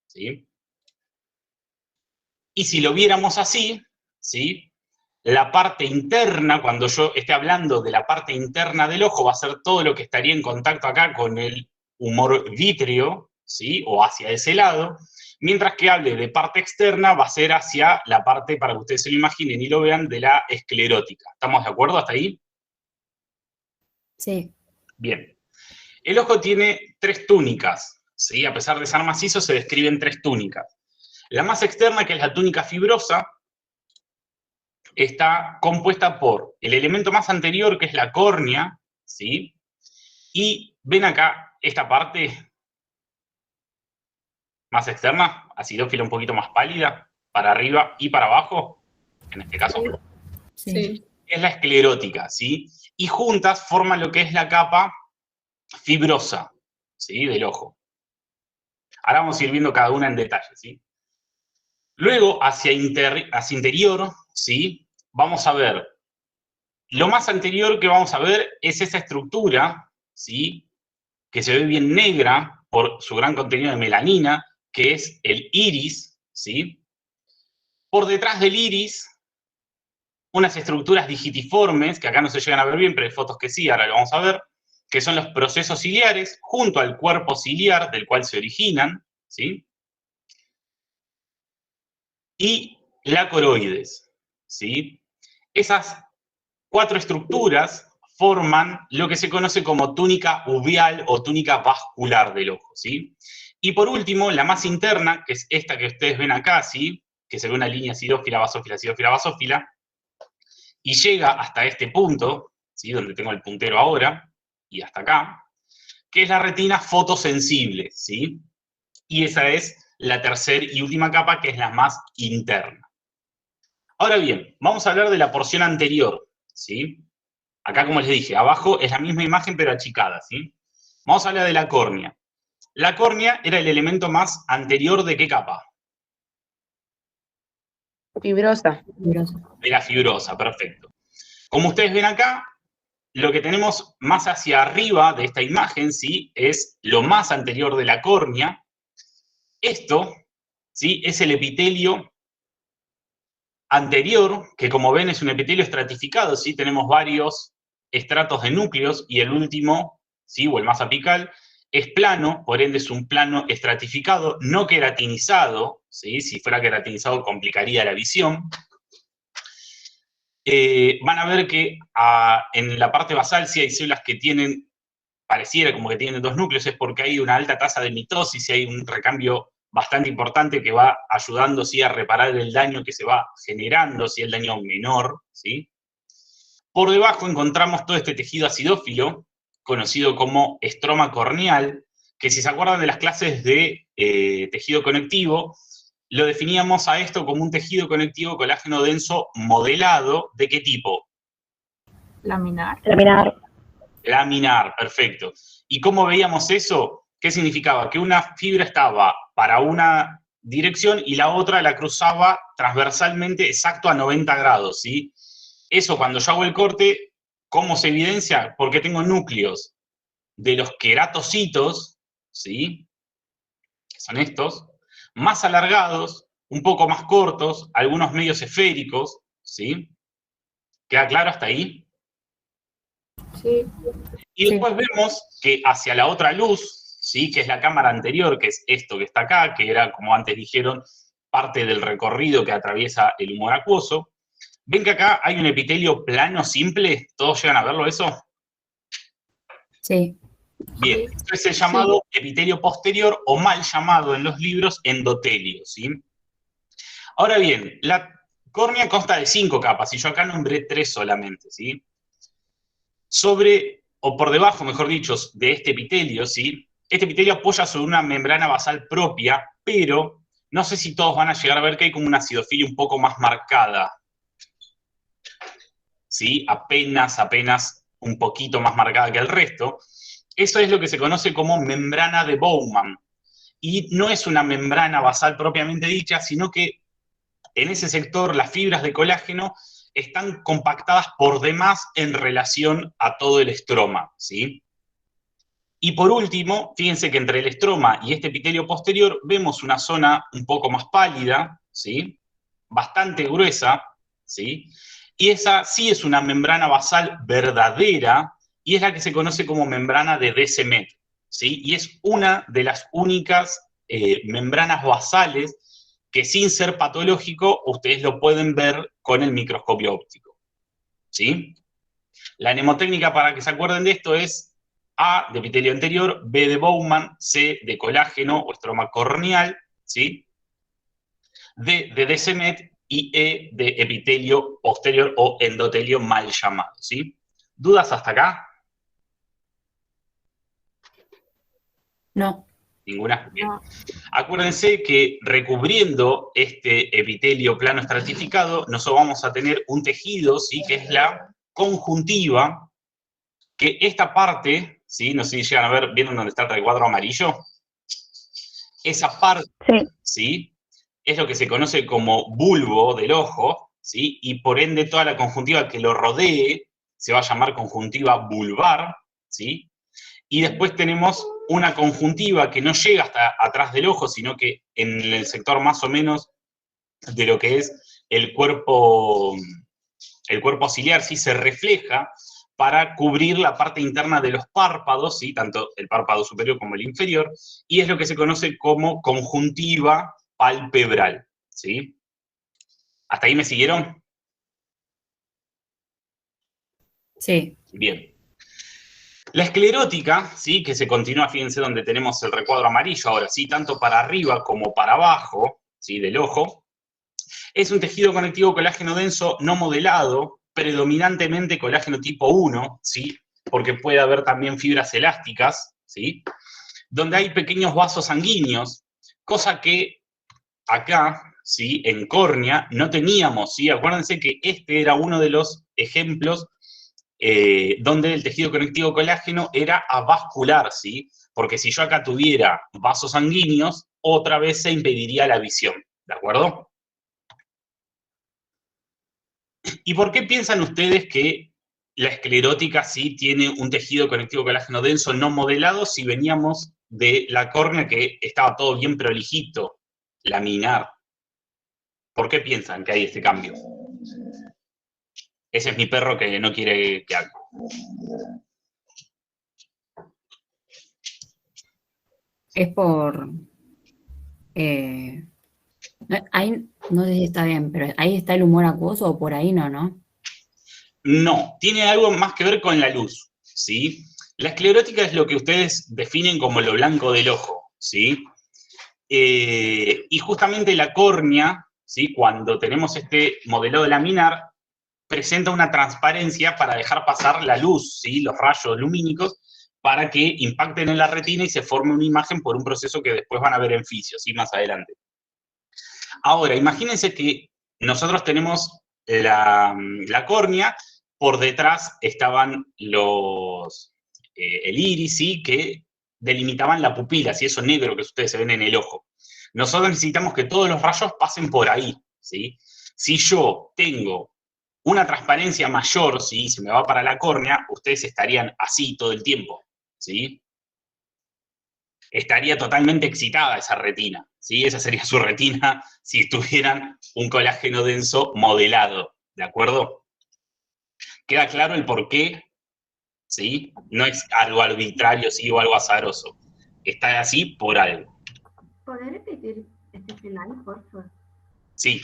¿sí? Y si lo viéramos así, ¿sí? La parte interna, cuando yo esté hablando de la parte interna del ojo, va a ser todo lo que estaría en contacto acá con el humor vítreo, ¿sí? O hacia ese lado, mientras que hable de parte externa, va a ser hacia la parte, para que ustedes se lo imaginen y lo vean, de la esclerótica. ¿Estamos de acuerdo hasta ahí? Sí. Bien. El ojo tiene 3 túnicas, ¿sí? A pesar de ser macizo, se describen 3 túnicas. La más externa, que es la túnica fibrosa, está compuesta por el elemento más anterior, que es la córnea, ¿sí? Y ven acá esta parte más externa, acidófila un poquito más pálida, para arriba y para abajo, en este caso, Sí. es la esclerótica, ¿sí? Y juntas forman lo que es la capa fibrosa, ¿sí? Del ojo. Ahora vamos a ir viendo cada una en detalle, ¿sí? Luego, hacia interior, ¿sí? Vamos a ver, lo más anterior que vamos a ver es esa estructura, ¿sí? Que se ve bien negra por su gran contenido de melanina, que es el iris, ¿sí? Por detrás del iris, unas estructuras digitiformes, que acá no se llegan a ver bien, pero hay fotos que sí, ahora lo vamos a ver, que son los procesos ciliares, junto al cuerpo ciliar del cual se originan, ¿sí? Y la coroides, ¿sí? Esas 4 estructuras forman lo que se conoce como túnica uveal o túnica vascular del ojo, ¿sí? Y por último, la más interna, que es esta que ustedes ven acá, ¿sí? Que se ve una línea acidófila, basófila, y llega hasta este punto, ¿sí? Donde tengo el puntero ahora, y hasta acá, que es la retina fotosensible, ¿sí? Y esa es la tercera y última capa, que es la más interna. Ahora bien, vamos a hablar de la porción anterior, ¿sí? Acá, como les dije, abajo es la misma imagen, pero achicada, ¿sí? Vamos a hablar de la córnea. La córnea era el elemento más anterior ¿de qué capa? Fibrosa. De la fibrosa, perfecto. Como ustedes ven acá, lo que tenemos más hacia arriba de esta imagen, ¿sí? Es lo más anterior de la córnea. Esto, ¿sí? Es el epitelio anterior, que como ven es un epitelio estratificado, ¿sí? Tenemos varios estratos de núcleos y el último, ¿sí? O el más apical, es plano, por ende es un plano estratificado, no queratinizado, ¿sí? Si fuera queratinizado complicaría la visión. Van a ver que en la parte basal sí hay células que tienen, pareciera como que tienen 2 núcleos, es porque hay una alta tasa de mitosis y hay un recambio bastante importante que va ayudando, ¿sí? A reparar el daño que se va generando, ¿sí? El daño menor, ¿sí? Por debajo encontramos todo este tejido acidófilo, conocido como estroma corneal, que si se acuerdan de las clases de tejido conectivo, lo definíamos a esto como un tejido conectivo colágeno denso modelado, ¿de qué tipo? Laminar. Laminar, perfecto. ¿Y cómo veíamos eso? ¿Qué significaba? Que una fibra estaba para una dirección y la otra la cruzaba transversalmente exacto a 90 grados, ¿sí? Eso cuando yo hago el corte, ¿cómo se evidencia? Porque tengo núcleos de los queratocitos, ¿sí? Que son estos, más alargados, un poco más cortos, algunos medios esféricos, ¿sí? ¿Queda claro hasta ahí? Sí. Y después vemos que hacia la otra luz, ¿sí? Que es la cámara anterior, que es esto que está acá, que era, como antes dijeron, parte del recorrido que atraviesa el humor acuoso. ¿Ven que acá hay un epitelio plano simple? ¿Todos llegan a verlo eso? Sí. Bien, esto es el llamado epitelio posterior, o mal llamado en los libros endotelio, ¿sí? Ahora bien, la córnea consta de 5 capas, y yo acá nombré 3 solamente, ¿sí? Sobre, o por debajo, mejor dicho, de este epitelio, ¿sí? Este epitelio apoya sobre una membrana basal propia, pero no sé si todos van a llegar a ver que hay como una acidofilia un poco más marcada, ¿sí? Apenas un poquito más marcada que el resto. Eso es lo que se conoce como membrana de Bowman. Y no es una membrana basal propiamente dicha, sino que en ese sector las fibras de colágeno están compactadas por demás en relación a todo el estroma, ¿sí? Y por último, fíjense que entre el estroma y este epitelio posterior vemos una zona un poco más pálida, ¿sí? Bastante gruesa, ¿sí? Y esa sí es una membrana basal verdadera y es la que se conoce como membrana de Descemet, ¿sí? Y es una de las únicas membranas basales que sin ser patológico ustedes lo pueden ver con el microscopio óptico, ¿sí? La mnemotécnica para que se acuerden de esto es A de epitelio anterior, B de Bowman, C de colágeno o estroma corneal, ¿sí? D de Descemet y E de epitelio posterior o endotelio mal llamado, ¿sí? ¿Dudas hasta acá? No. Ninguna. Bien. No. Acuérdense que recubriendo este epitelio plano estratificado, nosotros vamos a tener un tejido, ¿sí? Que es la conjuntiva, que esta parte, ¿sí? No sé si llegan a ver, ¿vieron dónde está el recuadro amarillo? Esa parte, ¿sí? Es lo que se conoce como bulbo del ojo, ¿sí? Y por ende toda la conjuntiva que lo rodee se va a llamar conjuntiva vulvar, ¿sí? Y después tenemos una conjuntiva que no llega hasta atrás del ojo, sino que en el sector más o menos de lo que es el cuerpo ciliar, sí se refleja para cubrir la parte interna de los párpados, ¿sí? Tanto el párpado superior como el inferior, y es lo que se conoce como conjuntiva palpebral, ¿sí? ¿Hasta ahí me siguieron? Sí. Bien. La esclerótica, ¿sí? Que se continúa, fíjense donde tenemos el recuadro amarillo ahora, ¿sí? Tanto para arriba como para abajo, ¿sí? Del ojo, es un tejido conectivo colágeno denso no modelado, predominantemente colágeno tipo 1, ¿sí? Porque puede haber también fibras elásticas, ¿sí? Donde hay pequeños vasos sanguíneos, cosa que acá, ¿sí? En córnea no teníamos, ¿sí? Acuérdense que este era uno de los ejemplos donde el tejido conectivo colágeno era avascular, ¿sí? Porque si yo acá tuviera vasos sanguíneos, otra vez se impediría la visión, ¿de acuerdo? ¿Y por qué piensan ustedes que la esclerótica sí tiene un tejido conectivo colágeno denso no modelado si veníamos de la córnea que estaba todo bien prolijito, laminar? ¿Por qué piensan que hay este cambio? Ese es mi perro que no quiere que haga. Es por... ahí, no sé si está bien, pero ahí está el humor acuoso o por ahí no, ¿no? No, tiene algo más que ver con la luz, ¿sí? La esclerótica es lo que ustedes definen como lo blanco del ojo, ¿sí? Y justamente la córnea, ¿sí? Cuando tenemos este modelado laminar, presenta una transparencia para dejar pasar la luz, ¿sí? Los rayos lumínicos, para que impacten en la retina y se forme una imagen por un proceso que después van a ver en fisio, ¿sí? Más adelante. Ahora, imagínense que nosotros tenemos la córnea, por detrás estaban el iris, ¿sí? Que delimitaban la pupila, ¿sí? Eso negro que ustedes se ven en el ojo. Nosotros necesitamos que todos los rayos pasen por ahí, ¿sí? Si yo tengo una transparencia mayor, ¿sí? Se me va para la córnea, ustedes estarían así todo el tiempo, ¿sí? Estaría totalmente excitada esa retina, ¿sí? Esa sería su retina si tuvieran un colágeno denso modelado, ¿de acuerdo? ¿Queda claro el por qué? ¿Sí? No es algo arbitrario, ¿sí? O algo azaroso. Está así por algo. ¿Podés repetir este final, por favor? Sí.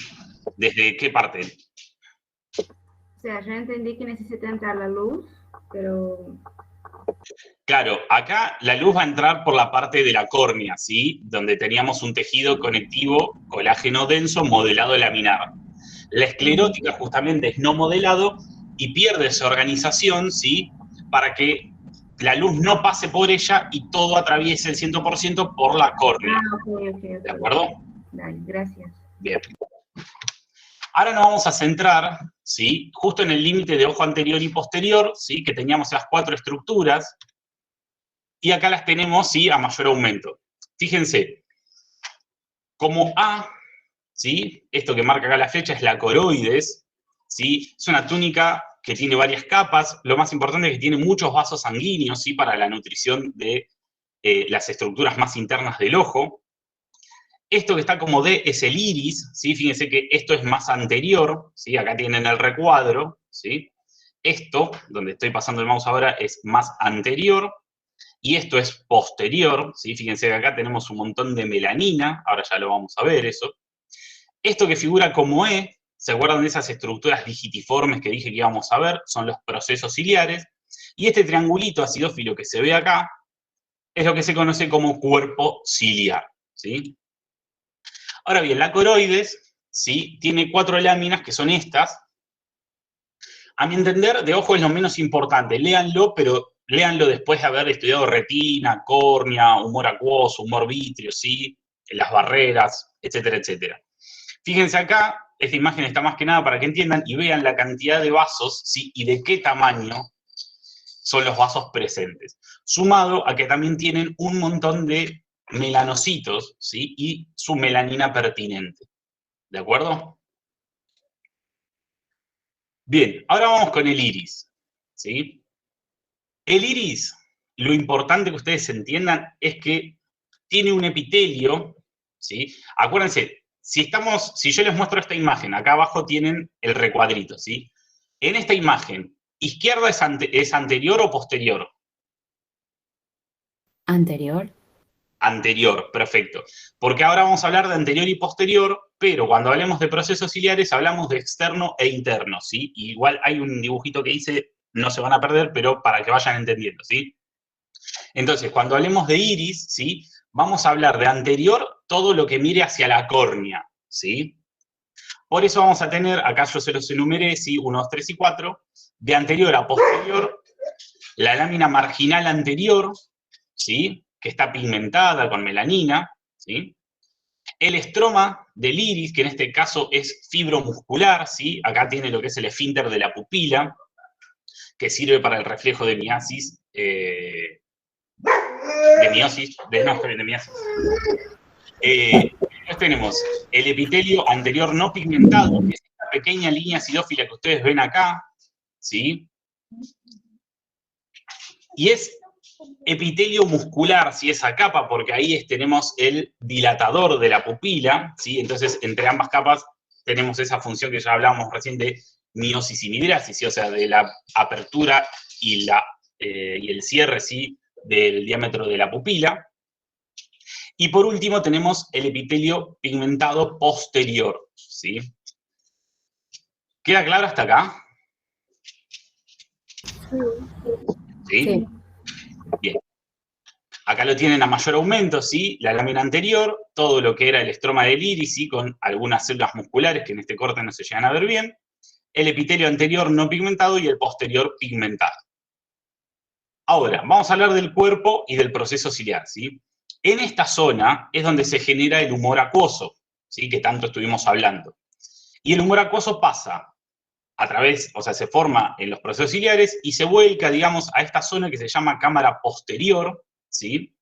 ¿Desde qué parte? O sea, yo entendí que necesita entrar la luz, pero... Claro, acá la luz va a entrar por la parte de la córnea, ¿sí? Donde teníamos un tejido conectivo colágeno denso modelado laminar. La esclerótica justamente es no modelado y pierde esa organización, ¿sí? Para que la luz no pase por ella y todo atraviese el 100% por la córnea. ok. ¿De acuerdo? Dale, gracias. Bien. Ahora nos vamos a centrar, ¿sí? Justo en el límite de ojo anterior y posterior, ¿sí? Que teníamos las 4 estructuras. Y acá las tenemos, ¿sí? A mayor aumento. Fíjense, como A, ¿sí? Esto que marca acá la flecha es la coroides, ¿sí? Es una túnica que tiene varias capas. Lo más importante es que tiene muchos vasos sanguíneos, ¿sí? Para la nutrición de las estructuras más internas del ojo. Esto que está como D es el iris, ¿sí? Fíjense que esto es más anterior, ¿sí? Acá tienen el recuadro, ¿sí? Esto, donde estoy pasando el mouse ahora, es más anterior, y esto es posterior, ¿sí? Fíjense que acá tenemos un montón de melanina, ahora ya lo vamos a ver eso. Esto que figura como E, ¿se acuerdan de esas estructuras digitiformes que dije que íbamos a ver? Son los procesos ciliares, y este triangulito acidófilo que se ve acá es lo que se conoce como cuerpo ciliar, ¿sí? Ahora bien, la coroides, ¿sí? Tiene 4 láminas que son estas. A mi entender, de ojo es lo menos importante. Léanlo, pero léanlo después de haber estudiado retina, córnea, humor acuoso, humor vítreo, ¿sí? Las barreras, etcétera, etcétera. Fíjense acá, esta imagen está más que nada para que entiendan y vean la cantidad de vasos, ¿sí? Y de qué tamaño son los vasos presentes. Sumado a que también tienen un montón de melanocitos, ¿sí? Y su melanina pertinente. ¿De acuerdo? Bien, ahora vamos con el iris, ¿sí? El iris, lo importante que ustedes entiendan es que tiene un epitelio, ¿sí? Acuérdense, si yo les muestro esta imagen, acá abajo tienen el recuadrito, ¿sí? En esta imagen, ¿izquierda es anterior o posterior? Anterior. Anterior, perfecto. Porque ahora vamos a hablar de anterior y posterior, pero cuando hablemos de procesos ciliares hablamos de externo e interno, ¿sí? Igual hay un dibujito que hice, no se van a perder, pero para que vayan entendiendo, ¿sí? Entonces, cuando hablemos de iris, ¿sí? Vamos a hablar de anterior, todo lo que mire hacia la córnea, ¿sí? Por eso vamos a tener, acá yo se los enumeré, ¿sí? 1, 2, 3 y 4, de anterior a posterior, la lámina marginal anterior, ¿sí? Que está pigmentada con melanina, ¿sí? El estroma del iris, que en este caso es fibromuscular, ¿sí? Acá tiene lo que es el esfínter de la pupila, que sirve para el reflejo de miasis, después tenemos el epitelio anterior no pigmentado, que es esta pequeña línea acidófila que ustedes ven acá, ¿sí? Y es epitelio muscular, ¿sí? Esa capa, porque ahí tenemos el dilatador de la pupila, ¿sí? Entonces, entre ambas capas tenemos esa función que ya hablábamos recién de miosis y midrasis, ¿sí? O sea, de la apertura y el cierre, ¿sí? Del diámetro de la pupila. Y por último tenemos el epitelio pigmentado posterior, ¿sí? ¿Queda claro hasta acá? ¿Sí? Sí. Bien. Acá lo tienen a mayor aumento, ¿sí? La lámina anterior, todo lo que era el estroma del iris, ¿sí? Con algunas células musculares que en este corte no se llegan a ver bien. El epitelio anterior no pigmentado y el posterior pigmentado. Ahora, vamos a hablar del cuerpo y del proceso ciliar, ¿sí? En esta zona es donde se genera el humor acuoso, ¿sí? Que tanto estuvimos hablando. Y el humor acuoso pasa a través, o sea, se forma en los procesos ciliares y se vuelca, digamos, a esta zona que se llama cámara posterior, ¿sí?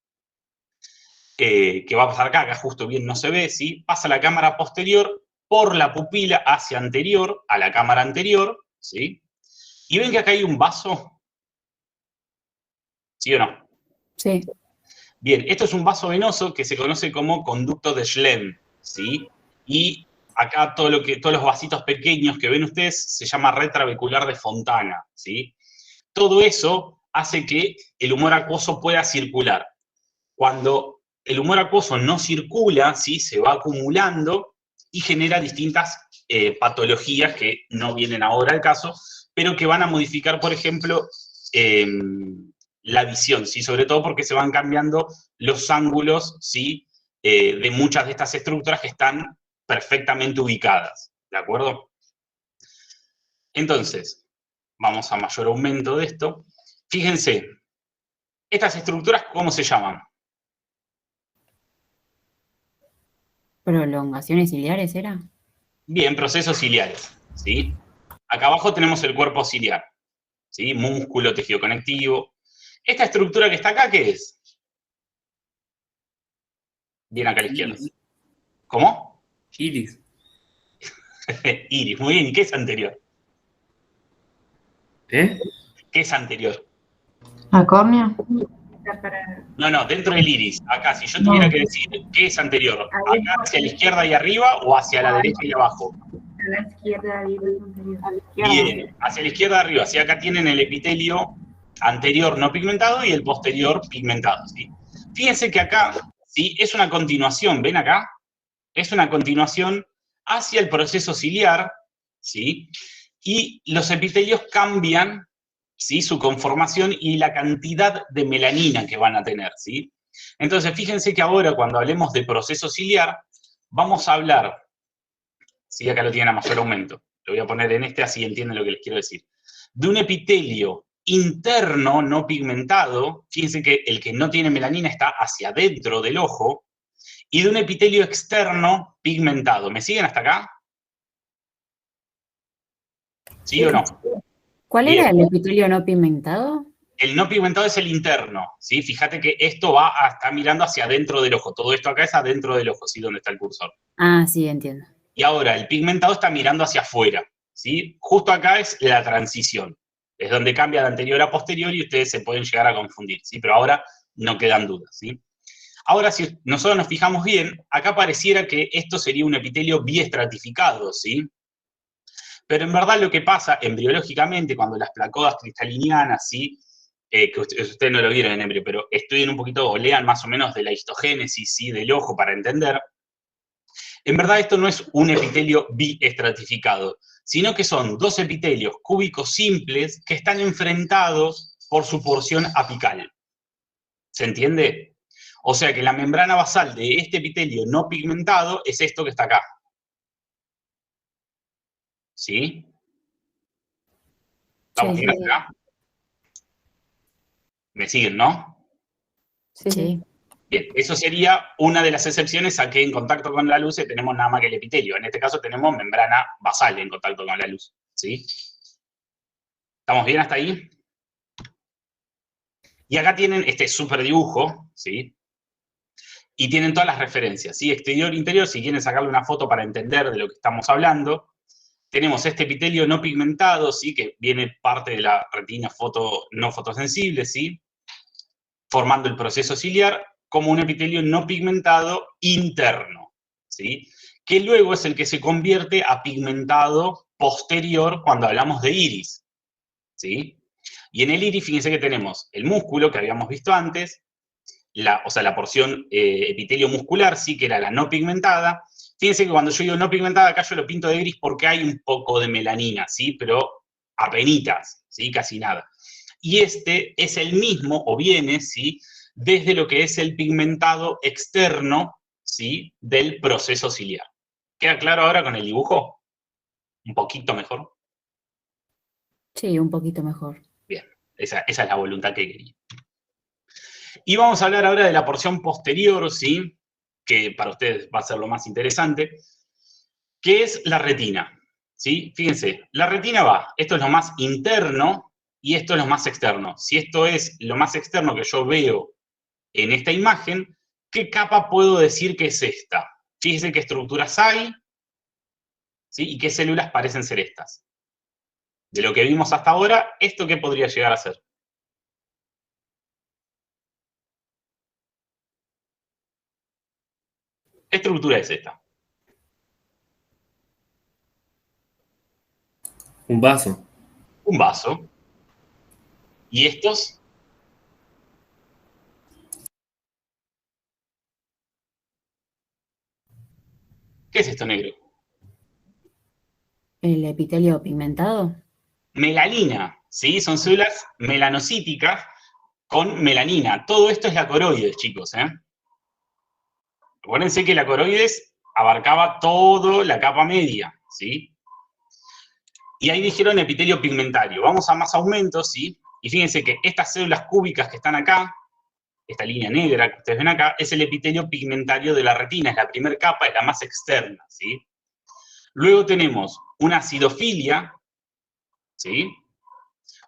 Que va a pasar acá, acá justo bien no se ve, ¿sí? Pasa la cámara posterior por la pupila hacia anterior, a la cámara anterior, ¿sí? Y ven que acá hay un vaso, ¿sí o no? Sí. Bien, esto es un vaso venoso que se conoce como conducto de Schlemm, ¿sí? Y acá todos los vasitos pequeños que ven ustedes se llama red trabecular de Fontana, ¿sí? Todo eso hace que el humor acuoso pueda circular. Cuando el humor acuoso no circula, ¿sí? Se va acumulando y genera distintas patologías que no vienen ahora al caso, pero que van a modificar, por ejemplo, la visión, ¿sí? Sobre todo porque se van cambiando los ángulos, ¿sí? De muchas de estas estructuras que están perfectamente ubicadas, ¿de acuerdo? Entonces, vamos a mayor aumento de esto. Fíjense, estas estructuras, ¿cómo se llaman? ¿Prolongaciones ciliares era? Bien, procesos ciliares, ¿sí? Acá abajo tenemos el cuerpo ciliar, ¿sí? Músculo, tejido conectivo. ¿Esta estructura que está acá, qué es? Bien acá a la izquierda. ¿Cómo? Iris. Iris, muy bien. ¿Y qué es anterior? ¿Eh? ¿Qué es anterior? ¿La córnea? No, dentro del iris. Acá, si yo tuviera que decir qué es anterior, ¿acá hacia la izquierda y arriba o hacia la derecha y abajo? A la izquierda arriba es anterior. Bien, hacia la izquierda arriba. Así acá tienen el epitelio anterior no pigmentado y el posterior pigmentado, ¿sí? Fíjense que acá, ¿sí? Es una continuación, ¿ven acá? Es una continuación hacia el proceso ciliar, ¿sí? Y los epitelios cambian, ¿sí? Su conformación y la cantidad de melanina que van a tener, ¿sí? Entonces, fíjense que ahora cuando hablemos de proceso ciliar, vamos a hablar, ¿sí? Acá lo tienen a mayor aumento. Lo voy a poner en este, así entienden lo que les quiero decir. De un epitelio interno no pigmentado, fíjense que el que no tiene melanina está hacia adentro del ojo, y de un epitelio externo pigmentado. ¿Me siguen hasta acá? ¿Sí o no? ¿Cuál Bien. era el epitelio no pigmentado? El no pigmentado es el interno, ¿sí? Fíjate que esto va a estar mirando hacia adentro del ojo. Todo esto acá es adentro del ojo, ¿sí? Donde está el cursor. Ah, sí, entiendo. Y ahora, el pigmentado está mirando hacia afuera, ¿sí? Justo acá es la transición. Es donde cambia de anterior a posterior y ustedes se pueden llegar a confundir, ¿sí? Pero ahora no quedan dudas, ¿sí? Ahora, si nosotros nos fijamos bien, acá pareciera que esto sería un epitelio biestratificado, ¿sí? Pero en verdad lo que pasa embriológicamente, cuando las placodas cristalinianas, ¿sí? Que ustedes no lo vieron en embrio, pero estudien un poquito o lean más o menos de la histogénesis, ¿sí? Del ojo para entender. En verdad esto no es un epitelio biestratificado, sino que son dos epitelios cúbicos simples que están enfrentados por su porción apical. ¿Se entiende? O sea que la membrana basal de este epitelio no pigmentado es esto que está acá. ¿Sí? ¿Estamos bien hasta acá? ¿Me siguen, no? Sí. Bien, eso sería una de las excepciones a que en contacto con la luz tenemos nada más que el epitelio. En este caso tenemos membrana basal en contacto con la luz. ¿Sí? ¿Estamos bien hasta ahí? Y acá tienen este súper dibujo, ¿sí? Y tienen todas las referencias, ¿sí? Exterior, interior, si quieren sacarle una foto para entender de lo que estamos hablando. Tenemos este epitelio no pigmentado, ¿sí? Que viene parte de la retina no fotosensible, ¿sí? Formando el proceso ciliar como un epitelio no pigmentado interno, ¿sí? Que luego es el que se convierte a pigmentado posterior cuando hablamos de iris, ¿sí? Y en el iris, fíjense que tenemos el músculo que habíamos visto antes, o sea, la porción epitelio muscular, sí, que era la no pigmentada. Fíjense que cuando yo digo no pigmentada, acá yo lo pinto de gris porque hay un poco de melanina, ¿sí? Pero apenitas, ¿sí? Casi nada. Y este es el mismo, o viene, ¿sí? Desde lo que es el pigmentado externo, ¿sí? Del proceso ciliar. ¿Queda claro ahora con el dibujo? ¿Un poquito mejor? Sí, un poquito mejor. Bien, esa es la voluntad que quería. Y vamos a hablar ahora de la porción posterior, ¿sí? Que para ustedes va a ser lo más interesante, que es la retina, ¿sí? Fíjense, la retina va, esto es lo más interno y esto es lo más externo. Si esto es lo más externo que yo veo en esta imagen, ¿qué capa puedo decir que es esta? Fíjense qué estructuras hay, ¿sí? Y qué células parecen ser estas. De lo que vimos hasta ahora, ¿esto qué podría llegar a ser? ¿Qué estructura es esta? Un vaso. Un vaso. ¿Y estos? ¿Qué es esto negro? ¿El epitelio pigmentado? Melanina, ¿sí? Son células melanocíticas con melanina. Todo esto es la coroides, chicos, ¿eh? Acuérdense que la coroides abarcaba toda la capa media, ¿sí? Y ahí dijeron epitelio pigmentario. Vamos a más aumentos, ¿sí? Y fíjense que estas células cúbicas que están acá, esta línea negra que ustedes ven acá, es el epitelio pigmentario de la retina, es la primera capa, es la más externa, ¿sí? Luego tenemos una acidofilia, ¿sí?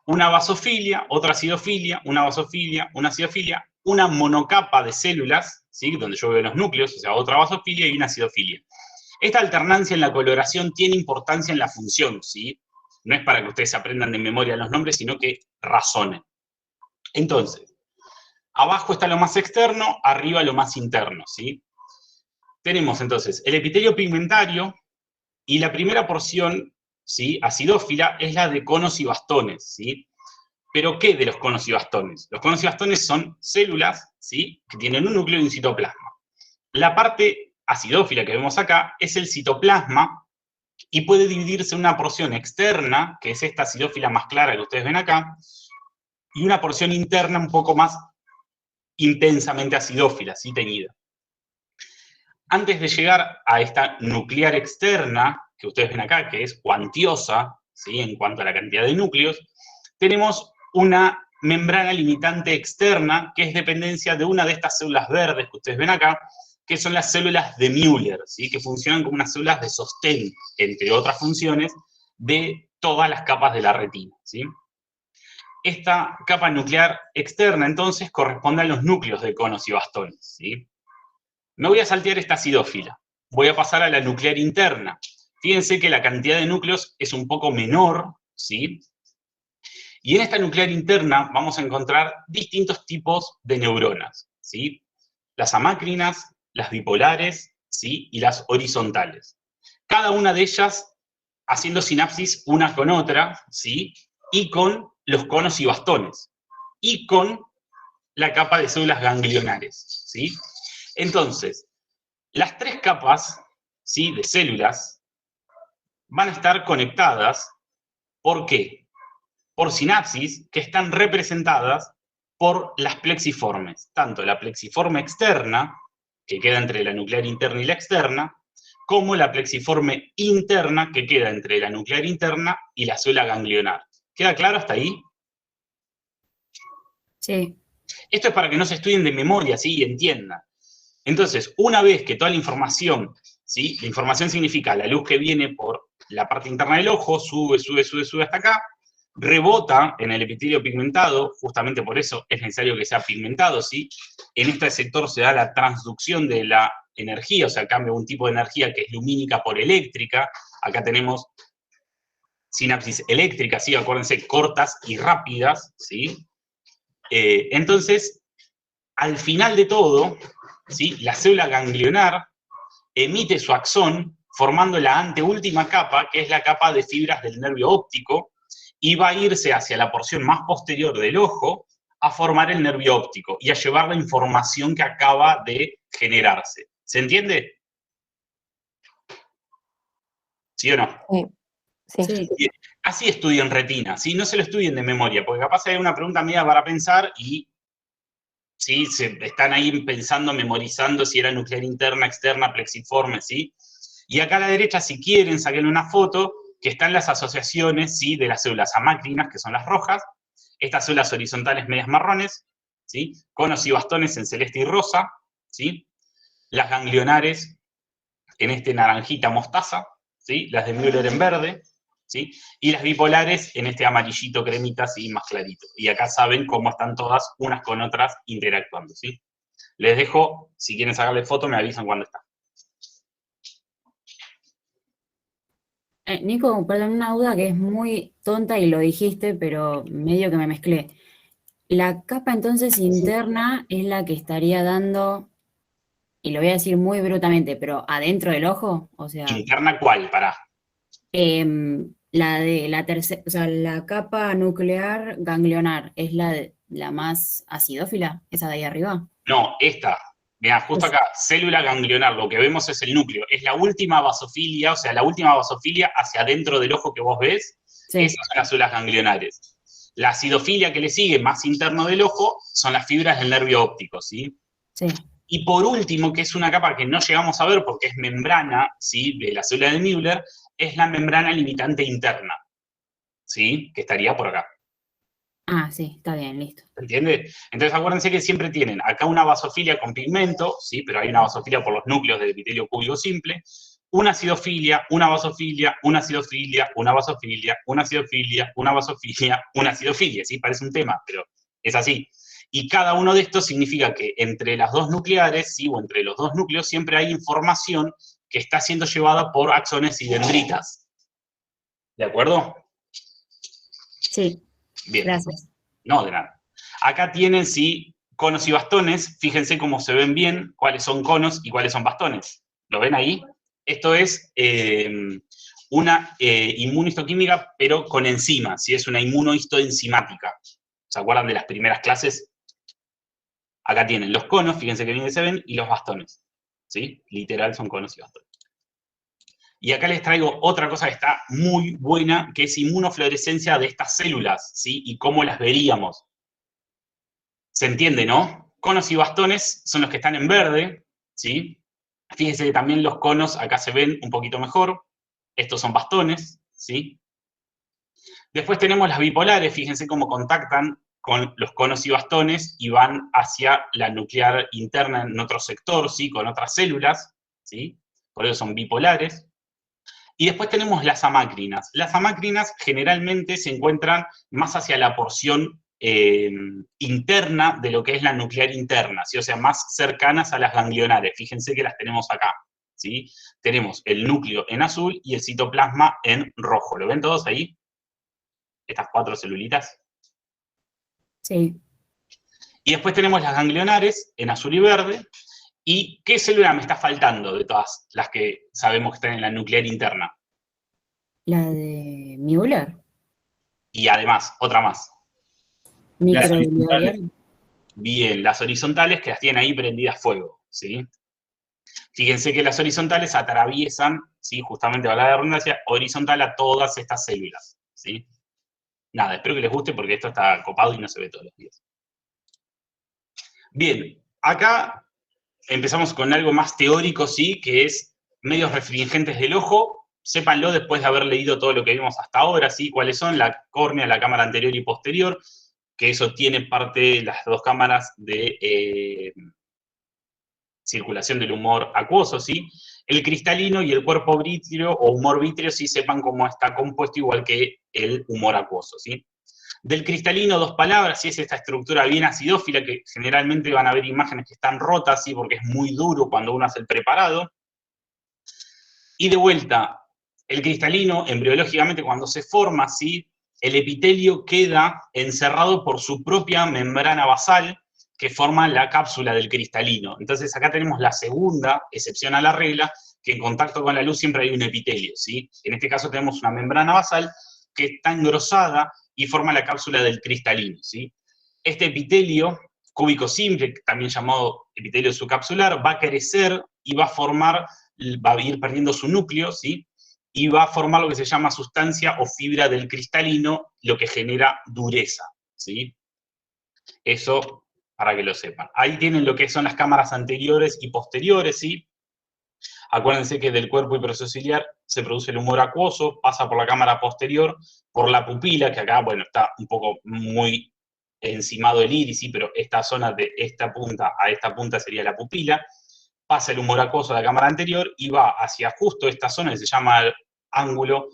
Una basofilia, otra acidofilia, una basofilia, una acidofilia, una monocapa de células, ¿sí? Donde yo veo los núcleos, o sea, otra basofilia y una acidofilia. Esta alternancia en la coloración tiene importancia en la función, ¿sí? No es para que ustedes aprendan de memoria los nombres, sino que razonen. Entonces, abajo está lo más externo, arriba lo más interno, ¿sí? Tenemos entonces el epitelio pigmentario y la primera porción, ¿sí?, acidófila, es la de conos y bastones, ¿sí? ¿Pero qué de los conos y bastones? Los conos y bastones son células, ¿sí?, que tienen un núcleo y un citoplasma. La parte acidófila que vemos acá es el citoplasma y puede dividirse en una porción externa, que es esta acidófila más clara que ustedes ven acá, y una porción interna un poco más intensamente acidófila, ¿sí?, teñida. Antes de llegar a esta nuclear externa, que ustedes ven acá, que es cuantiosa, ¿sí?, en cuanto a la cantidad de núcleos, tenemos una membrana limitante externa, que es dependencia de una de estas células verdes que ustedes ven acá, que son las células de Müller, ¿sí?, que funcionan como unas células de sostén, entre otras funciones, de todas las capas de la retina, ¿sí? Esta capa nuclear externa, entonces, corresponde a los núcleos de conos y bastones, ¿sí? Me voy a saltear esta acidófila. Voy a pasar a la nuclear interna. Fíjense que la cantidad de núcleos es un poco menor, ¿sí? Y en esta nuclear interna vamos a encontrar distintos tipos de neuronas, ¿sí? Las amácrinas, las bipolares, ¿sí?, y las horizontales. Cada una de ellas haciendo sinapsis una con otra, ¿sí?, y con los conos y bastones, y con la capa de células ganglionares, ¿sí? Entonces, las tres capas, ¿sí?, de células van a estar conectadas. ¿Por qué? Por sinapsis que están representadas por las plexiformes, tanto la plexiforme externa, que queda entre la nuclear interna y la externa, como la plexiforme interna, que queda entre la nuclear interna y la célula ganglionar. ¿Queda claro hasta ahí? Sí. Esto es para que no se estudien de memoria, ¿sí?, y entiendan. Entonces, una vez que toda la información, ¿sí?, la información significa la luz que viene por la parte interna del ojo, sube hasta acá, rebota en el epitelio pigmentado, justamente por eso es necesario que sea pigmentado, ¿sí? En este sector se da la transducción de la energía, o sea, cambia un tipo de energía que es lumínica por eléctrica. Acá tenemos sinapsis eléctricas, ¿sí?, acuérdense, cortas y rápidas, ¿sí? Entonces, al final de todo, ¿sí?, la célula ganglionar emite su axón formando la anteúltima capa, que es la capa de fibras del nervio óptico, y va a irse hacia la porción más posterior del ojo a formar el nervio óptico y a llevar la información que acaba de generarse. ¿Se entiende? ¿Sí o no? Sí. Sí. Bien. Así estudien retina, ¿sí? No se lo estudien de memoria, porque capaz hay una pregunta media para pensar y ¿sí?, están ahí pensando, memorizando si era nuclear interna, externa, plexiforme, ¿sí? Y acá a la derecha, si quieren, saquen una foto que están las asociaciones, ¿sí?, de las células amácrinas, que son las rojas, estas células horizontales medias marrones, ¿sí?, conos y bastones en celeste y rosa, ¿sí?, las ganglionares en este naranjita mostaza, ¿sí?, las de Müller en verde, ¿sí?, y las bipolares en este amarillito cremita, ¿sí?, más clarito. Y acá saben cómo están todas unas con otras interactuando, ¿sí? Les dejo, si quieren sacarle foto, me avisan cuando está. Nico, perdón, una duda que es muy tonta y lo dijiste, pero medio que me mezclé. La capa entonces interna es la que estaría dando, y lo voy a decir muy brutalmente, pero adentro del ojo, o sea, ¿Interna cuál? Pará. la de la tercera, o sea, la capa nuclear ganglionar, ¿es la más acidófila, esa de ahí arriba? No, esta. Mirá, justo acá, célula ganglionar, lo que vemos es el núcleo. Es la última basofilia, o sea, la última basofilia hacia adentro del ojo que vos ves, Sí. esas son las células ganglionares. La acidofilia que le sigue, más interno del ojo, son las fibras del nervio óptico, ¿sí? Sí. Y por último, que es una capa que no llegamos a ver porque es membrana, ¿sí?, de la célula de Müller, es la membrana limitante interna, ¿sí?, que estaría por acá. Ah, sí, está bien, listo. ¿Entiende? Entonces acuérdense que siempre tienen acá una basofilia con pigmento, ¿sí?, pero hay una basofilia por los núcleos del epitelio cúbico simple, una acidofilia, una basofilia, una acidofilia, una basofilia, una acidofilia, una basofilia, una acidofilia, ¿sí? Parece un tema, pero es así. Y cada uno de estos significa que entre las dos nucleares, ¿sí?, o entre los dos núcleos, siempre hay información que está siendo llevada por axones y dendritas. ¿De acuerdo? Sí, Bien. gracias. No, de nada. Acá tienen, sí, conos y bastones. Fíjense cómo se ven bien, cuáles son conos y cuáles son bastones. ¿Lo ven ahí? Esto es una inmunohistoquímica, pero con enzimas, ¿sí? Es una inmunohistoenzimática. ¿Se acuerdan de las primeras clases? Acá tienen los conos, fíjense que bien se ven, y los bastones. ¿Sí? Literal son conos y bastones. Y acá les traigo otra cosa que está muy buena, que es inmunofluorescencia de estas células, ¿sí? Y cómo las veríamos. Se entiende, ¿no? Conos y bastones son los que están en verde, ¿sí? Fíjense que también los conos acá se ven un poquito mejor. Estos son bastones, ¿sí? Después tenemos las bipolares, fíjense cómo contactan con los conos y bastones y van hacia la nuclear interna en otro sector, ¿sí? Con otras células, ¿sí? Por eso son bipolares. Y después tenemos las amácrinas. Las amácrinas generalmente se encuentran más hacia la porción interna de lo que es la nuclear interna, ¿sí? O sea, más cercanas a las ganglionares. Fíjense que las tenemos acá, ¿sí? Tenemos el núcleo en azul y el citoplasma en rojo. ¿Lo ven todos ahí? Estas 4 celulitas. Sí. Y después tenemos las ganglionares en azul y verde. ¿Y qué célula me está faltando de todas las que sabemos que están en la nuclear interna? La de Müller. Y además, otra más. Microglial. Bien, las horizontales que las tienen ahí prendidas a fuego, ¿sí? Fíjense que las horizontales atraviesan, ¿sí? Justamente, valga la redundancia, horizontal a todas estas células, ¿sí? Nada, espero que les guste porque esto está copado y no se ve todos los días. Bien, acá empezamos con algo más teórico, ¿sí? Que es medios refringentes del ojo. Sépanlo después de haber leído todo lo que vimos hasta ahora, ¿sí? ¿Cuáles son? La córnea, la cámara anterior y posterior, que eso tiene parte de las 2 cámaras de circulación del humor acuoso, ¿sí? El cristalino y el cuerpo vítreo o humor vítreo, sí, sepan cómo está compuesto igual que el humor acuoso, ¿sí? Del cristalino, 2 palabras, ¿sí? Es esta estructura bien acidófila que generalmente van a ver imágenes que están rotas, ¿sí? Porque es muy duro cuando uno hace el preparado. Y de vuelta, el cristalino, embriológicamente, cuando se forma, ¿sí? El epitelio queda encerrado por su propia membrana basal que forma la cápsula del cristalino. Entonces acá tenemos la segunda excepción a la regla, que en contacto con la luz siempre hay un epitelio, ¿sí? En este caso tenemos una membrana basal que está engrosada y forma la cápsula del cristalino, ¿sí? Este epitelio cúbico simple, también llamado epitelio subcapsular, va a crecer y va a formar, va a ir perdiendo su núcleo, ¿sí? Y va a formar lo que se llama sustancia o fibra del cristalino, lo que genera dureza, ¿sí? Eso para que lo sepan. Ahí tienen lo que son las cámaras anteriores y posteriores, ¿sí? Acuérdense que del cuerpo hiperciliar se produce el humor acuoso, pasa por la cámara posterior, por la pupila, que acá, bueno, está un poco muy encimado el iris, ¿sí? Pero esta zona de esta punta a esta punta sería la pupila, pasa el humor acuoso a la cámara anterior y va hacia justo esta zona que se llama el ángulo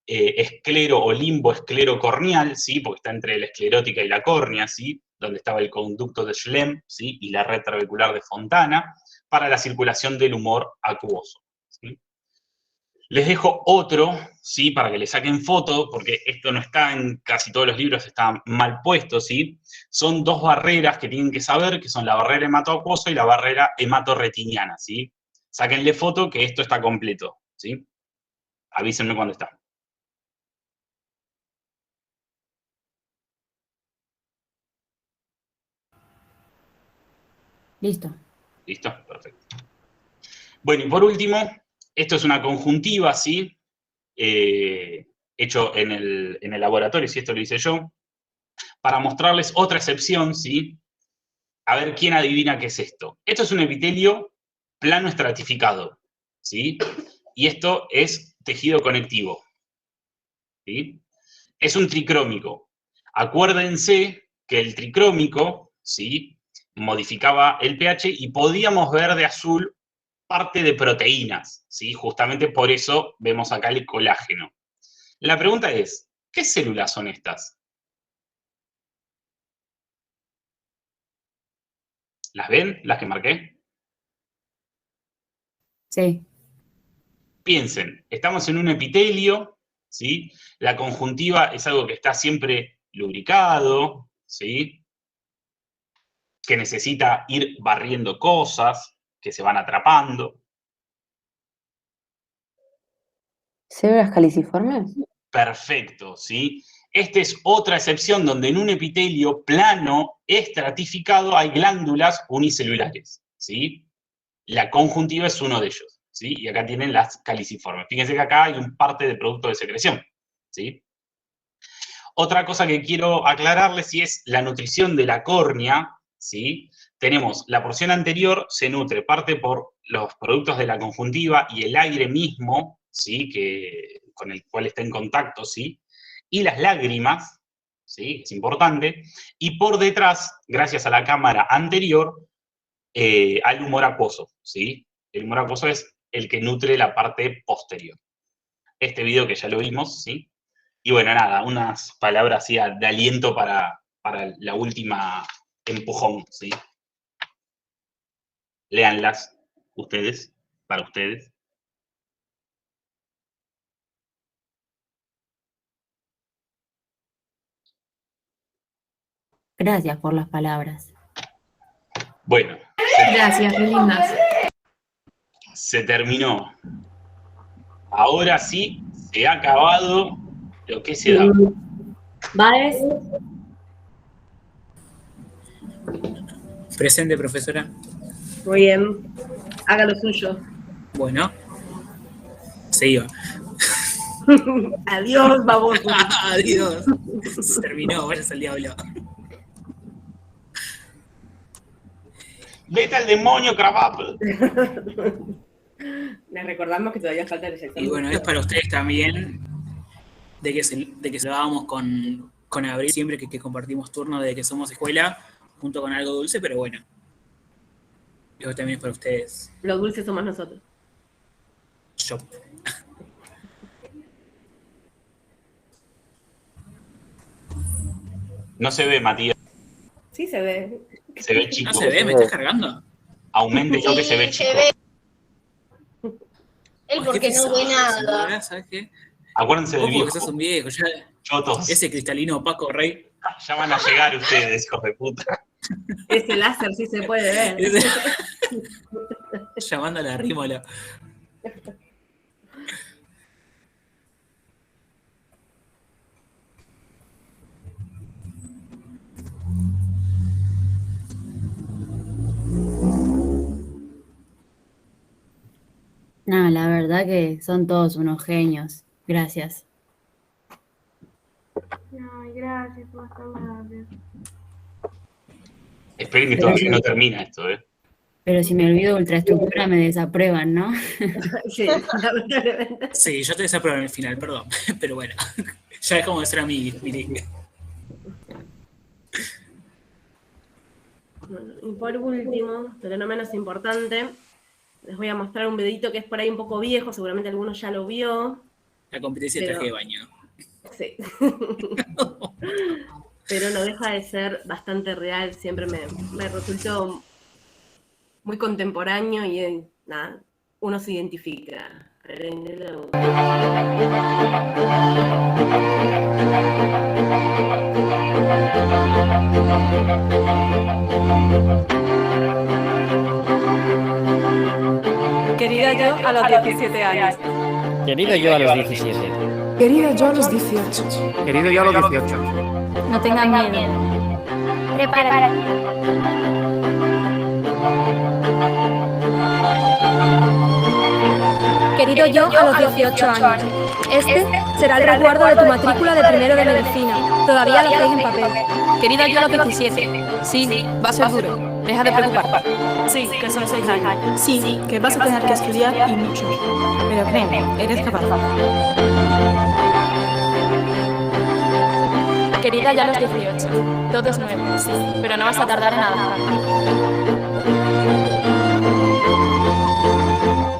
esclero o limbo esclero corneal, ¿sí? Porque está entre la esclerótica y la córnea, ¿sí? Donde estaba el conducto de Schlemm, ¿sí? Y la red trabecular de Fontana, para la circulación del humor acuoso, ¿sí? Les dejo otro, ¿sí? Para que le saquen foto, porque esto no está en casi todos los libros, está mal puesto, ¿sí? Son 2 barreras que tienen que saber, que son la barrera hematoacuosa y la barrera hematorretiniana, ¿sí? Sáquenle foto que esto está completo, ¿sí? Avísenme cuando está. Listo. ¿Listo? Perfecto. Bueno, y por último, esto es una conjuntiva, ¿sí? Hecho en el laboratorio, si esto lo hice yo, para mostrarles otra excepción, ¿sí? A ver quién adivina qué es esto. Esto es un epitelio plano estratificado, ¿sí? Y esto es tejido conectivo, ¿sí? Es un tricrómico. Acuérdense que el tricrómico, ¿sí? Modificaba el pH y podíamos ver de azul parte de proteínas, ¿sí? Justamente por eso vemos acá el colágeno. La pregunta es, ¿qué células son estas? ¿Las ven? ¿Las que marqué? Sí. Piensen, estamos en un epitelio, ¿sí? La conjuntiva es algo que está siempre lubricado, ¿sí? Que necesita ir barriendo cosas que se van atrapando. ¿Células caliciformes? Perfecto, ¿sí? Esta es otra excepción donde en un epitelio plano estratificado hay glándulas unicelulares, ¿sí? La conjuntiva es uno de ellos, ¿sí? Y acá tienen las caliciformes. Fíjense que acá hay un parte de producto de secreción, ¿sí? Otra cosa que quiero aclararles si es la nutrición de la córnea, ¿sí? Tenemos la porción anterior, se nutre parte por los productos de la conjuntiva y el aire mismo, ¿sí? Con el cual está en contacto, ¿sí? Y las lágrimas, ¿sí? Es importante. Y por detrás, gracias a la cámara anterior, al humor acuoso, ¿sí? El humor acuoso es el que nutre la parte posterior. Este video que ya lo vimos, ¿sí? Y bueno, nada, unas palabras así de aliento para la última empujón, ¿sí? Léanlas ustedes, para ustedes. Gracias por las palabras. Bueno. Gracias, qué lindas. Se terminó. Ahora sí, se ha acabado lo que se da. ¿Baez? Presente, profesora. Muy bien. Haga lo suyo. Bueno. Se iba. Adiós, baboso. Adiós. Se terminó, vayas al diablo. ¡Vete al demonio, Crabapple! Les recordamos que todavía falta el examen. Y bueno, es para ustedes también de que se lo hagamos con Abril siempre que compartimos turno de que somos escuela, junto con algo dulce, pero bueno. Eso también es para ustedes. Los dulces somos nosotros. Yo. No se ve, Matías. Sí se ve. Se ve chico. ¿No se ve? ¿Me estás cargando? Aumente yo que se ve chico. Él porque no ve nada. ¿Sabes qué? Acuérdense del Vos viejo. porque sos un viejo, ya. Chotos. Ese cristalino opaco, rey. Ya van a llegar ustedes, hijos de puta. Ese láser sí se puede ver. Llamando a la rímola. No, la verdad que son todos unos genios. Gracias. Ay, gracias, basta, gracias. Esperen que todavía no termina esto, ¿eh? Pero si me olvido ultraestructura me desaprueban, ¿no? Sí, lamentablemente. Sí, yo te desapruebo en el final, perdón. Pero bueno, ya es como de ser amigos, miren. Bueno, y por último, pero no menos importante, les voy a mostrar un videito que es por ahí un poco viejo, seguramente algunos ya lo vio. La competencia de traje de baño. Sí. Pero no deja de ser bastante real, siempre me resultó muy contemporáneo y nada, uno se identifica. Querida yo a los 17 años. Querido yo a los 17. Querida yo a los 18. Querido yo a los 18. No tengan miedo. Prepárate. Querido yo a los 18 años. Este será el resguardo de tu matrícula de primero de medicina. Todavía lo hacéis en papel. Querida yo a los 17. Sí, va a ser duro. Deja de preocuparte. Sí, que son 6 años. Sí, que vas a tener que estudiar y mucho. Pero créeme, eres capaz. Querida ya a los 18. Todo es nuevo, sí, pero no vas a tardar en nada.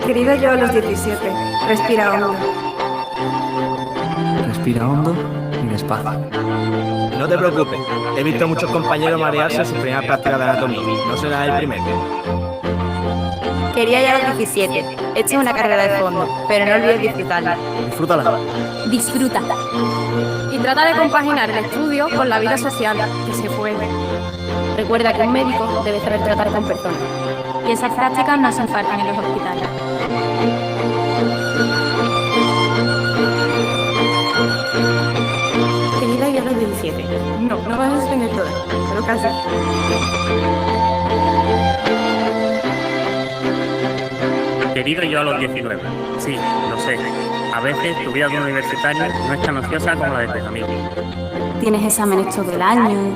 Querida yo a los 17. Respira hondo. Respira hondo y despacio. No te preocupes, he visto a muchos compañeros marearse en su primera práctica de anatomía. No será el primero. Quería ya a los 17. Esto es una carrera de fondo, pero no olvides disfrutarla. Disfrútala. Disfruta. Y trata de compaginar el estudio con la vida social, que se puede. Recuerda que un médico debe saber tratar con personas. Y esas prácticas no hacen falta en los hospitales. Querida yo a los 17. No vas a tener todas, pero casi. Querido yo a los 19. Sí, lo sé. A veces tu vida como universitario no es tan ociosa como la de tus amigos. Tienes exámenes todo el año.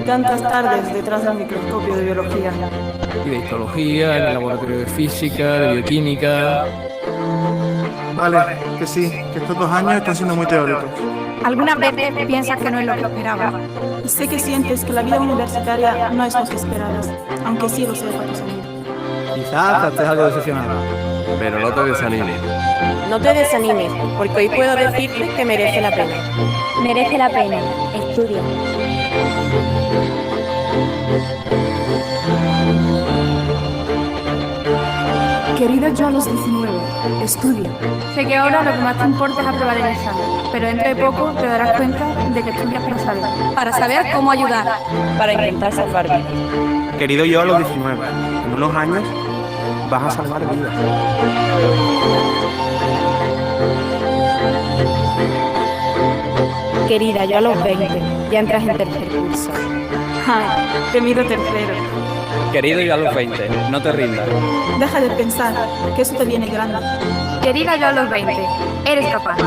Tantas tardes detrás del microscopio de biología. Y de histología, en el laboratorio de física, de bioquímica. Vale, que sí, que estos 2 años están siendo muy teóricos. Algunas veces piensas que no es lo que esperabas. Y sé que sientes que la vida universitaria no es lo que esperabas, aunque sí lo sea para tus amigos. Quizás estés algo decepcionado. Pero no te desanimes. No te desanimes, porque hoy puedo decirte que merece la pena. Merece la pena. Estudia. Querida yo a los 19, estudia. Sé que ahora lo que más te importa es aprobar el examen, pero dentro de poco te darás cuenta de que estudias para saber cómo ayudar. Para intentar salvar vidas. Querido yo a los 19, en unos años vas a salvar vidas. Querida, yo a los 20, ya entras en tercer curso. Ay, te miro tercero. Querido yo a los 20, no te rindas. Deja de pensar que eso te viene grande. Querida, yo a los 20, eres capaz.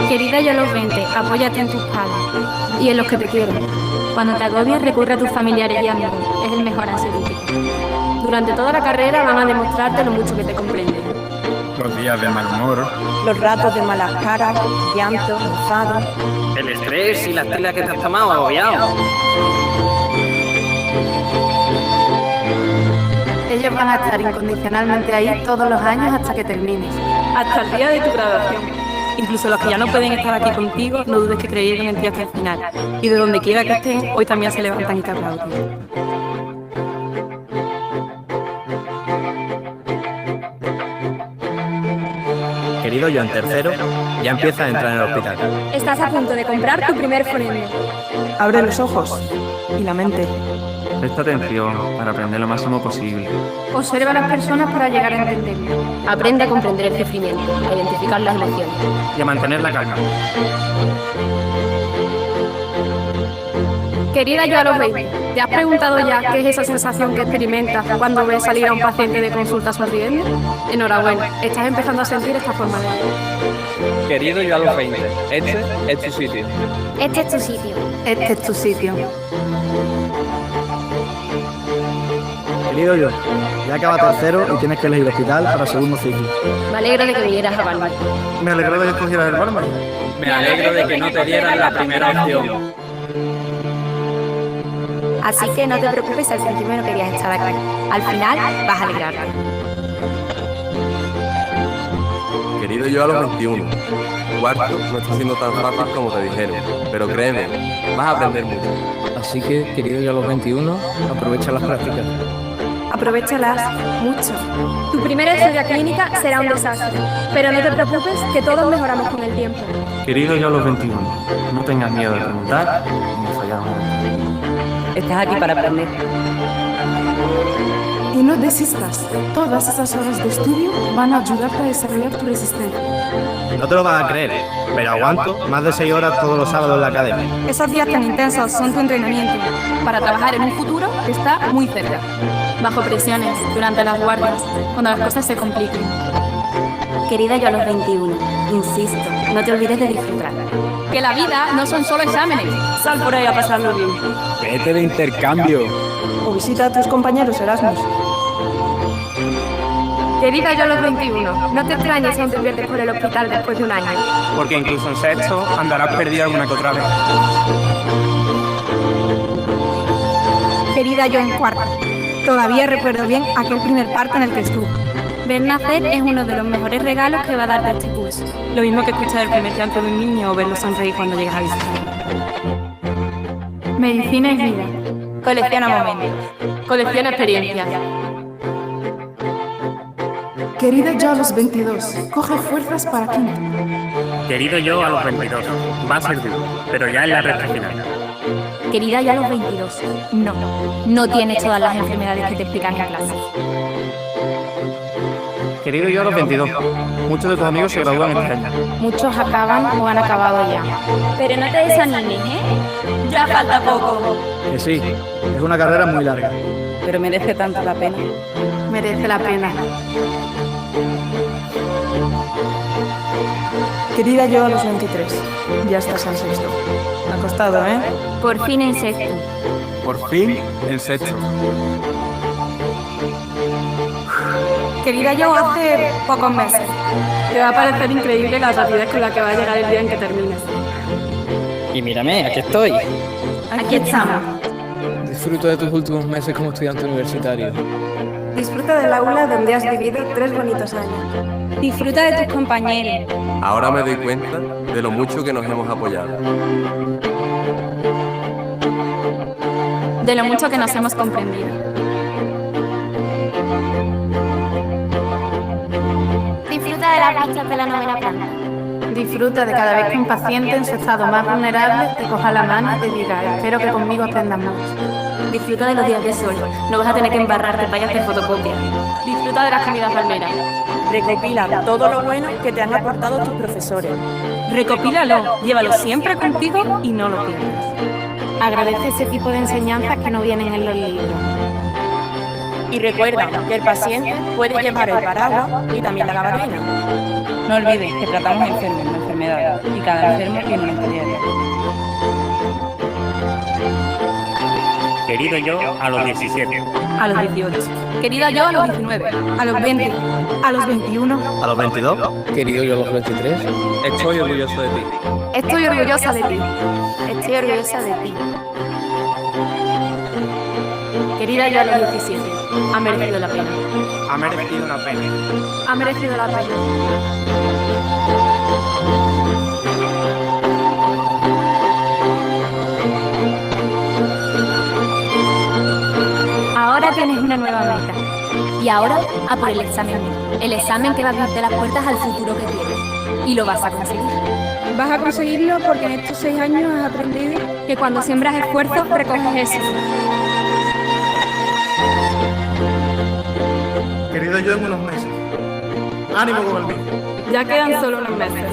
Querida, yo a los 20, apóyate en tus padres y en los que te quieren. Cuando te agobies, recurre a tus familiares y amigos. Es el mejor ansiolítico. Durante toda la carrera van a demostrarte lo mucho que te comprenden. Los días de mal humor. Los ratos de malas caras, llanto, enfado. El estrés y las telas que te has tomado, agobiado. Ellos van a estar incondicionalmente ahí todos los años hasta que termines. Hasta el día de tu graduación. Incluso los que ya no pueden estar aquí contigo, no dudes que creyeron en ti hasta el final. Y de donde quiera que estén, hoy también se levantan y te aplauden. Querido yo en tercero, ya empiezas a entrar en el hospital. Estás a punto de comprar tu primer fonendo. Abre los ojos y la mente. Presta atención para aprender lo máximo posible. Observa a las personas para llegar a entenderlo. Aprende a comprender el sufrimiento, a identificar las emociones. Y a mantener la calma. Querida yo a los 20, ¿te has preguntado ya qué es esa sensación que experimentas cuando ves salir a un paciente de consulta sonriendo? Enhorabuena, estás empezando a sentir esta forma de vida. Querido yo a los 20, este es tu sitio. Este es tu sitio. Este es tu sitio. Querido yo, ya acaba tercero y tienes que elegir hospital para segundo ciclo. Me alegro de que vinieras a Balmar. Me alegro de que escogieras el Balmar. Me alegro de que no te dieran la primera opción. Así que no te preocupes si al principio no querías estar aquí. Al final vas a alegrarte. Querido yo a los 21. Cuarto no está siendo tan fácil como te dijeron, pero créeme, vas a aprender mucho. Así que, querido yo a los 21, aprovecha las prácticas. Aprovéchalas mucho. Tu primera historia clínica será un desastre, pero no te preocupes que todos mejoramos con el tiempo. Querido yo a los 21, no tengas miedo de preguntar ni de fallar. Estás aquí para aprender. Y no desistas. Todas esas horas de estudio van a ayudarte a desarrollar tu resistencia. No te lo vas a creer, pero aguanto más de 6 horas todos los sábados en la academia. Esos días tan intensos son tu entrenamiento para trabajar en un futuro que está muy cerca. Bajo presiones, durante las guardias, cuando las cosas se compliquen. Querida yo a los 21, insisto, no te olvides de disfrutar. Que la vida no son solo exámenes. Sal por ahí a pasarlo bien. Vete de intercambio. O visita a tus compañeros Erasmus. Querida yo a los 21, no te extrañes si te pierdes por el hospital después de un año. Porque incluso en sexto andarás perdida alguna que otra vez. Querida yo en cuarto. Todavía recuerdo bien aquel primer parto en el que estuve. Ver nacer es uno de los mejores regalos que va a darte este curso. Lo mismo que escuchar el primer llanto de un niño o verlo sonreír cuando llegas a visitar. Medicina es vida. Colecciona momentos. Colecciona experiencias. Querida yo a los 22, coge fuerzas para quinto. Querido yo a los 22, va a ser duro, pero ya en la recta final. Querida yo a los 22, no tienes todas las enfermedades que te explican en clase. Querido yo a los 22, muchos de tus amigos se gradúan este año. Muchos acaban o han acabado ya. Pero no te desanimes, ¿eh? Ya falta poco. Que sí, es una carrera muy larga. Pero merece tanto la pena. Merece la pena. Querida yo a los 23, ya estás en sexto. Ha costado, ¿eh? Por fin en sexto. Por fin, en sexto. Querida yo hace pocos meses. Te va a parecer increíble la rapidez con la que va a llegar el día en que termines. Y mírame, aquí estoy. Aquí estamos. Disfruta de tus últimos meses como estudiante universitario. Disfruta del aula donde has vivido 3 bonitos años. Disfruta de tus compañeros. Ahora me doy cuenta de lo mucho que nos hemos apoyado. De lo mucho que nos hemos comprendido. Disfruta de las vistas de la novena planta. Disfruta de cada vez que un paciente en su estado más vulnerable te coja la mano y te diga, espero que conmigo aprendas más. Disfruta de los días de sol. No vas a tener que embarrarte para hacer fotocopias. Disfruta de las comidas palmeras. Recopila todo lo bueno que te han aportado tus profesores. Recopílalo, llévalo siempre contigo y no lo pierdas. Agradece ese tipo de enseñanzas que no vienen en los libros. Y recuerda que el paciente puede llevar el paraguas y también la gabardina. No olvides que tratamos enfermos, no enfermedades, y cada enfermo tiene una historia. Querido yo a los 17. A los 18. Querida yo a los 19. A los 20. A los 21. ¿A los 22? Querido yo a los 23. Estoy orgulloso de ti. Estoy orgullosa de ti. Estoy orgullosa de ti. Querida yo a los 17. Ha merecido la pena. Ha merecido la pena. Ha merecido la pena. Ahora tienes una nueva meta. Y ahora a por el examen. El examen que va a abrirte las puertas al futuro que tienes. Y lo vas a conseguir. Vas a conseguirlo porque en estos 6 años has aprendido que cuando siembras esfuerzos recoges éxito. Querido yo en unos meses. Ánimo con el mío. Ya quedan solo unos meses.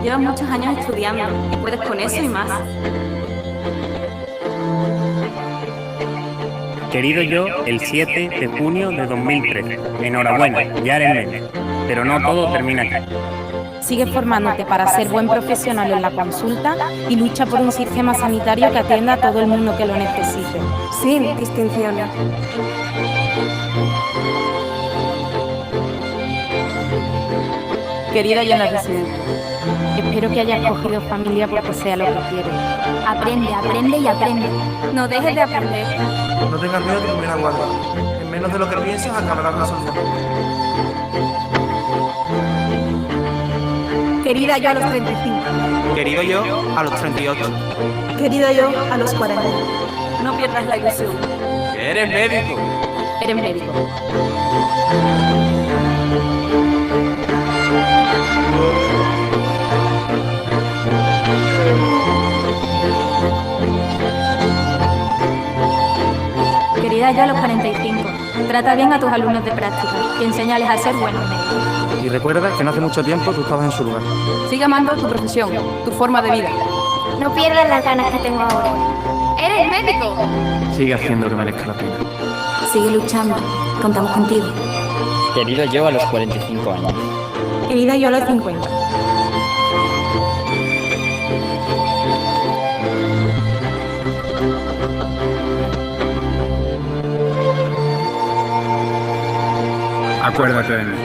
Llevas muchos años estudiando y puedes con eso y más. Querido yo el 7 de junio de 2013. Enhorabuena, ya eres médico. Pero no todo termina aquí. Sigue formándote para ser buen profesional en la consulta y lucha por un sistema sanitario que atienda a todo el mundo que lo necesite. Sin distinciones. Querida yo en la residencia, espero que hayas cogido familia porque sea lo que quieres. Aprende, aprende y aprende. No dejes de aprender. No tengas miedo de primera guardia. En menos de lo que piensas acabarás resolviendo. Querida yo a los 35. Querido yo a los 38. Querida yo a los 40. No pierdas la ilusión. ¡Eres médico! Eres médico. Querida yo a los 45. Trata bien a tus alumnos de práctica y enséñales a ser buenos médicos. Y recuerda que no hace mucho tiempo tú estabas en su lugar. Sigue amando tu profesión, tu forma de vida. No pierdas las ganas que tengo ahora. ¡Eres médico! Sigue haciendo que merezca la pena. Sigue luchando. Contamos contigo. Querido yo a los 45 años. Querida yo a los 50. Acuérdate de mí.